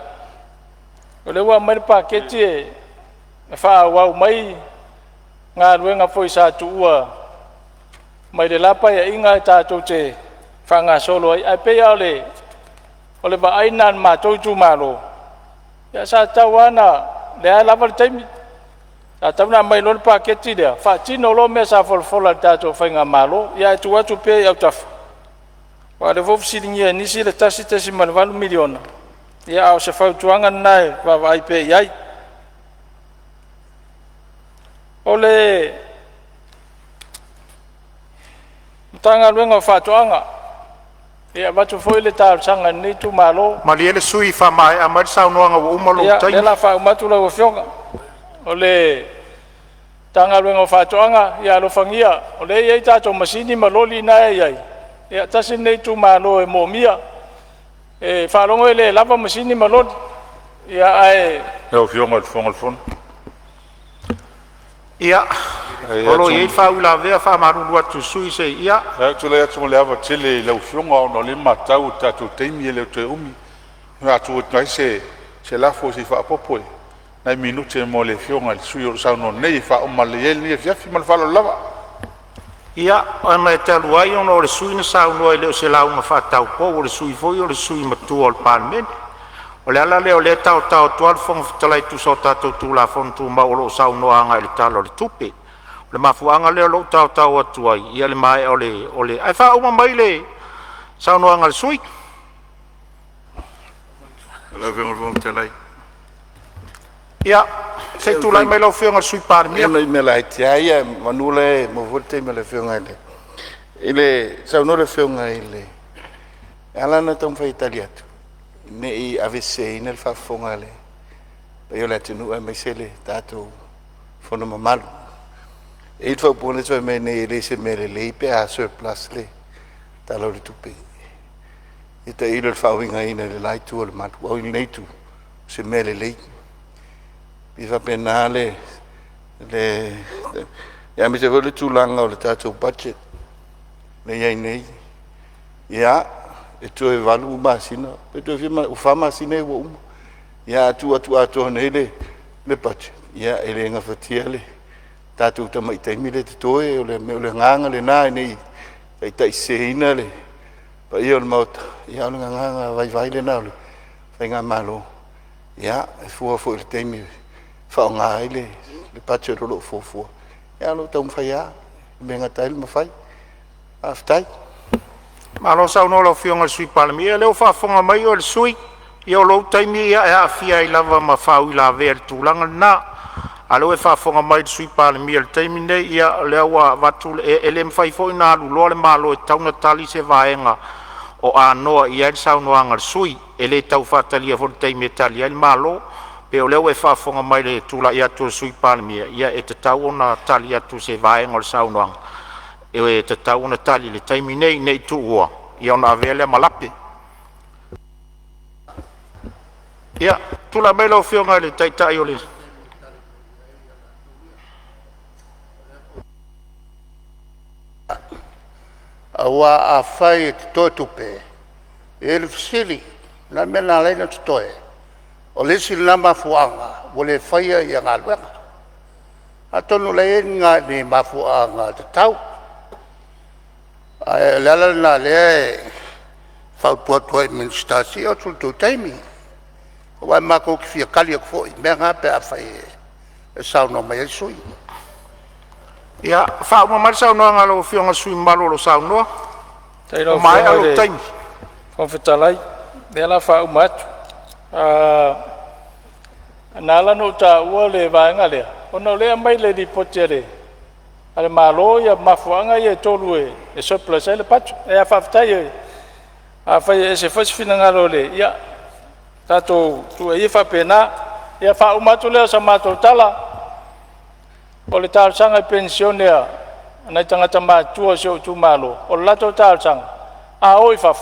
O le wa mai paketi e wha wau mai ngā ruenga foi sa tuua. Mai le lapa ia inga e tātou te whanga solo ai. Ai pea o le ba ainan mātou tu malo. Ia sa tau ana le a lapa le taimi. Ta tauna mai lol paketi dia. Fa tino lo me sa folfola tato fainga malo. Ia tu watu pe au taf. wa le vof silingia nisi le tasi malvalu miliona ia o se fautuanga nai va vai pe iai ole tanga luenga fatuanga ia batu foi le tal sanga ni tu malo
Maliele sui fa mai a mai sa no nga uma lo
ia
tai.
le la fa matu la o fionga ole tanga luenga fatuanga ia lo fangia ole ia tato masini maloli na iai ia tasi nei tu malo e momia e fa longo le lava masini maloli ia ai
Ia o fionga le fon.
Ia. Olo ye fa ula ve fa maru atu sui se ia.
Tu le atu le ava tele le o fionga o le matau tatu teimi le te umi. Nga tu ngai se la fo si fa popo. Na minute mo le fionga le sui o sa no nei fa o male ye ni fia fi mal fa lo lava.
Ia, ana e te luai ono le sui na sa no le se la uma fa tau po le sui foi o le sui matu o Palemene. O le ala le o le tau tual fong talai tu so tatu tu la fon tu ma o lo sa no anga le talo le tupe. Le mafuanga le lo tau atu ai ia le mai ole ai fa uma mai le sa no anga le sui.
La fionga te lai.
Ia, se tu lai mai lo fionga sui Palemene.
Ia me la tia ia manule mo volte me le fionga ile. Ile sa no le fionga ile. Ala na tom fa italiano. Ne I AVC in el fa fongale. Io le tenu a mesele tato fono mamalu. E il fa pone so me ne le se me le pe a surplus le. Talo le tupe. E te il fa winga in le lai tu le mat. O il nei tu. Se me le. I fa penale le ya mi se vole tu langa o le tato budget. Le ia nei. Ya e tu e valu masina e tu firma o fama sine wo ya tu nele le pat ya ele nga fatiele tatu ta mai tai mile to e le nganga le nai nei ai tai seina le pa io il mot ya le nganga vai le na le fai nga malo ya fu il temi fa nga ile le pat lo fo ya lo tom fa ya benga tai ma fai aftai
Ma lo sa no lo fionga sui Palemene le o fa fonga mai o le sui io lo taimi ia e afia I lava ma fa u la ver tulanga na alo e fa fonga mai sui Palemene le taimi nei ia le wa vatu e le mfai fo ina lu lo le malo e tauna tali se vaenga o ano ia sa no anga sui e le tau fa tali fo taimi tali il malo pe o le o e fa fonga mai le tula ia tu sui Palemene ia e te tau ona tali atu se vaenga o sa no anga e te tau na tali le taimi nei tu ua i ona avele malape ia tula mai lau fionga le taitai o le
aua a fai te toe tupe e le fisili na mena leina te toe o le si lama fuanga o le faia I ngā luenga a tonu le ngā ni mafuanga te tau le ala na le fautua ministasi o tu taimi wa mako ki fia kali ko foi me nga pe a fai e sau no mai sui
ia fa uma mai sau no ngalo fionga sui malo lo sau no
tai lo
mai alo taimi
fon fetalai de la fa umat nala no ta ua le vaenga le ona le mai le di potere ale malo ia mafuanga ia tolu e surplus ele pat e fa ftai a fa e se fas finanga le ia tato tu e fa pena ia fa umatu le sa mato tala o le tal sanga pensione na tanga ma tu so tu malo o la total sanga a oi fa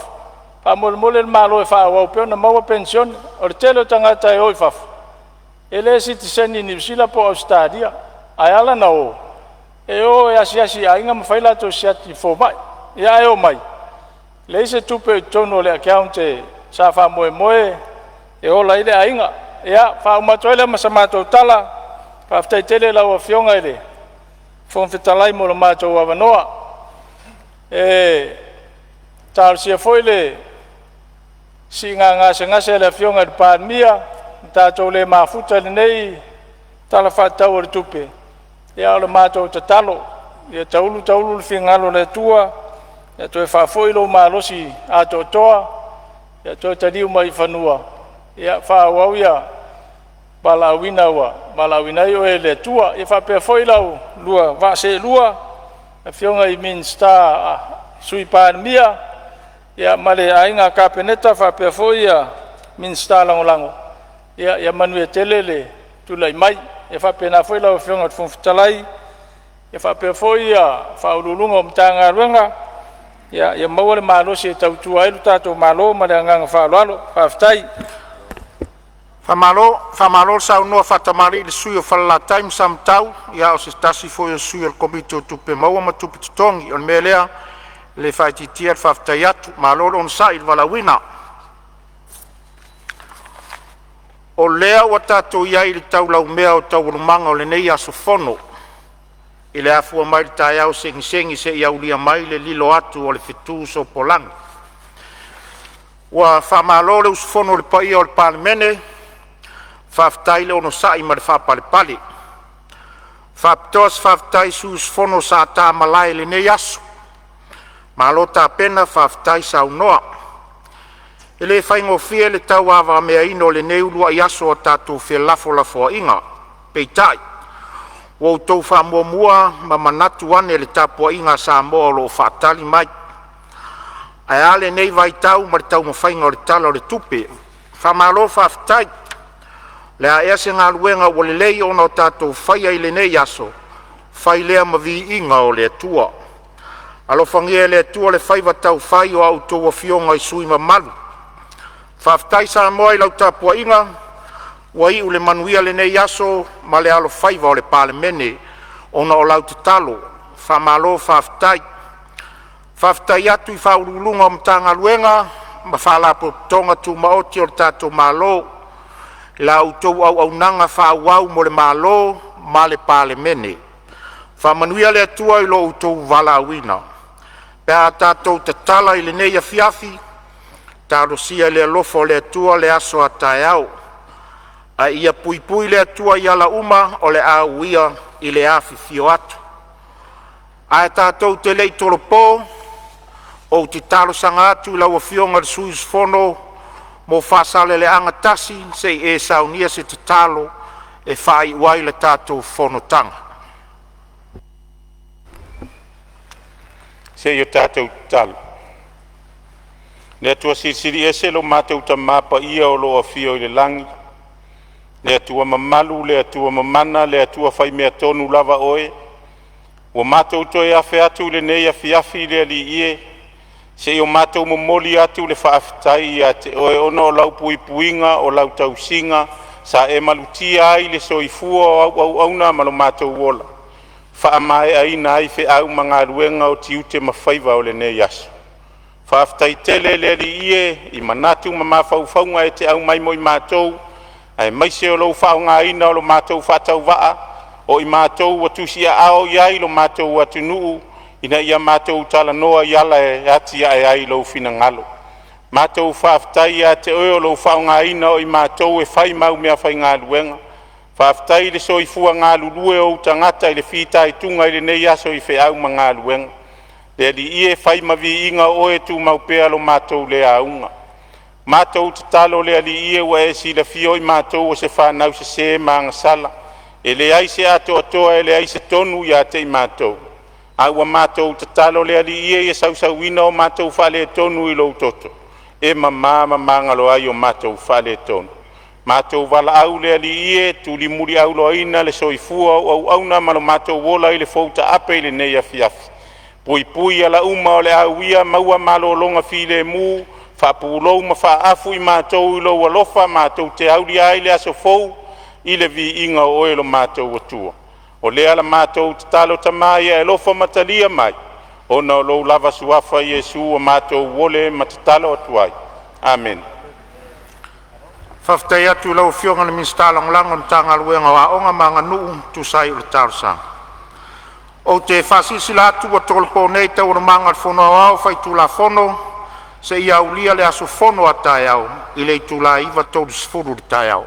mol le malo e fa o pe na mo pensione o telo tanga ta oi fa ele citizen ni sila po stadia ayala na o e o e asi ainga mawhaila to siati fo mai ia e o mai le se tupe tono le account sa fa moe e o laile ainga ia fa umatoile masamato tala fa ftai tele la o fionga ele fon fetalai mo lo mato wa vanoa e tal sia foile singa nga se le fionga de Palemene ta to le mafuta nei tala fa tau le tupe ia o le matou tatalo ia taulu le fingalo le tua ia toe whaafoi lo malosi a toa, ia toe taliu mai whanua, ia whaawau ia balawina ua, balawina i oe le tua, ia whapea foi lau lua, vase lua, e whionga i minsta sui pānmia, ia male ainga kapeneta whapea foi ia minsta langolango, ia manue telele tulai mai, ia whapea na foi lau whionga tfumfutalai, ia whapea foi ia whaululunga o mtanga ruenga, ia maua le malosi e tautua elu tātou malo, male anganga whaaloalo, whaftai.
Whamalo sa unua whatamari le sui o whalalatai msam tau, ia o se tasi foi o sui o komito tupe maua ma tupe tutongi, o me lea le whaititia le whaftai atu, malolo on sa il walawina. O lea wa tātou iai le tau lau mea o tau rumanga o le nei aso fono, i le afua mai le tai au sengi se iau lia mai le lilo atu o le fitu so polangi. Wa whamalo le usfono le paia o le Palemene, whaftai le ono sai ma le whapalepale. Whaptoas whaftai su usfono sa tā malai le nei aso. Malo tā pena whaftai sa unoa. E le whaingofia le tau awa mea ino le nei ulua i aso o tātou whia lafo inga, peitai. Wau tau whamuamua ma manatu ane le tapua inga sa moa lo whaatali mai. Ai ale nei vai tau ma le tau mawhainga o le tala o le tupe. Whamalo whaftai. Le a ea se ngā luenga o le lei ona o tātou whaia i le nei aso. Whai lea ma vi inga o le tua. Alo whangia le tua le whaiva tau whai o au tau fionga i sui ma malu. Whaftai sa moa i lau tapua inga. Wai u le manuia le nei aso ma le alo whaiva o le Palemene ona o lau te talo. Whamalo whaftai. Whaftai atu i whaurulunga o mtanga luenga ma whalapo tonga tu maoti o le tātou malo. La utou au nanga whauau mo le malo ma le Palemene. Whamanuia le atua i lo utou walawina. Pea tātou te tala i le nei a fiafi, tārosia le alofo le atua le aso a tae au. A ia pui le atua i ala uma o le auia i le afi fio atu. A tātou te lei toropo, o te talo sanga atu i lau a fionga le suis fono, mo whasale le angatasi se e saunia se te talo e whai wai le tātou Fonotanga.
Se yo tātou talo. Le atua siri ese lo mātou ta mapa ia o lo a fio i le langi. Le atua mamalu, le atua mamana, le atua whai mea tonu lava oe. Wa mātou toi awhi atu le nei a fiafi le ali ie. Se o mātou momoli atu le whaafitai a te oe ono o lau puipuinga o lau tausinga sa e malutia ai le soifua au auna malo mātou wola. Whaamae aina ai whi au mga ruenga o tiute mawhaiva o le nei aso. Whaafitai tele le ali ie i manatu ma mawhauwhaunga e te au maimo i mātou. Ai maise o lau whaunga aina o lo mātou whatau waa o i mātou watusi a ao iai lo mātou watunuu. Ina ia mātou tala noa iala e ati ai ai lau fina ngalo. Mātou whaafitai a te oe o lau whaunga ina o i mātou e whai mau mea whai ngā luenga. Whaafitai le soifua ngā lulue o tangata i le whitai tunga i le nei aso i whi au ma ngā luenga. Le ali ie whai mavi inga oe tu maupea lo mātou le aunga. Mātou te talo le ali ie wa e si le fio i mātou o se whanau se maa ngasala. E le aise ato atoa e le aise tonu i ate i mātou. Aua mātou te talo le ali ie sausauina o mātou whale tonu i lou toto. E ngalo ai o mātou whale tonu. Mātou wala au le ali ie tuli muri au loa ina le soifua au auna malo mātou wola i le fouta ape i le nei a fiafi. Pui ala uma o le au ia maua malo longa file mu, whapulou ma whaafu i mātou i lou alofa mātou te auri ai le aso fou i le vi inga o oelo mātou atua. O lea la mātou te talo tamai e lofa matalia mai. O na lou lava suafa Yesu o mātou wole matatalo atuai. Amen.
Whaftai atu lau fionga na minstalang langon tanga luenga wa onga mga nuu tu sai ule tarsa. O te whasisila atu wa tolpo nei tau na mga fono au fai tula fono se ia ulia le aso fono a tai au i le tula iwa tolu sfuru le tai au.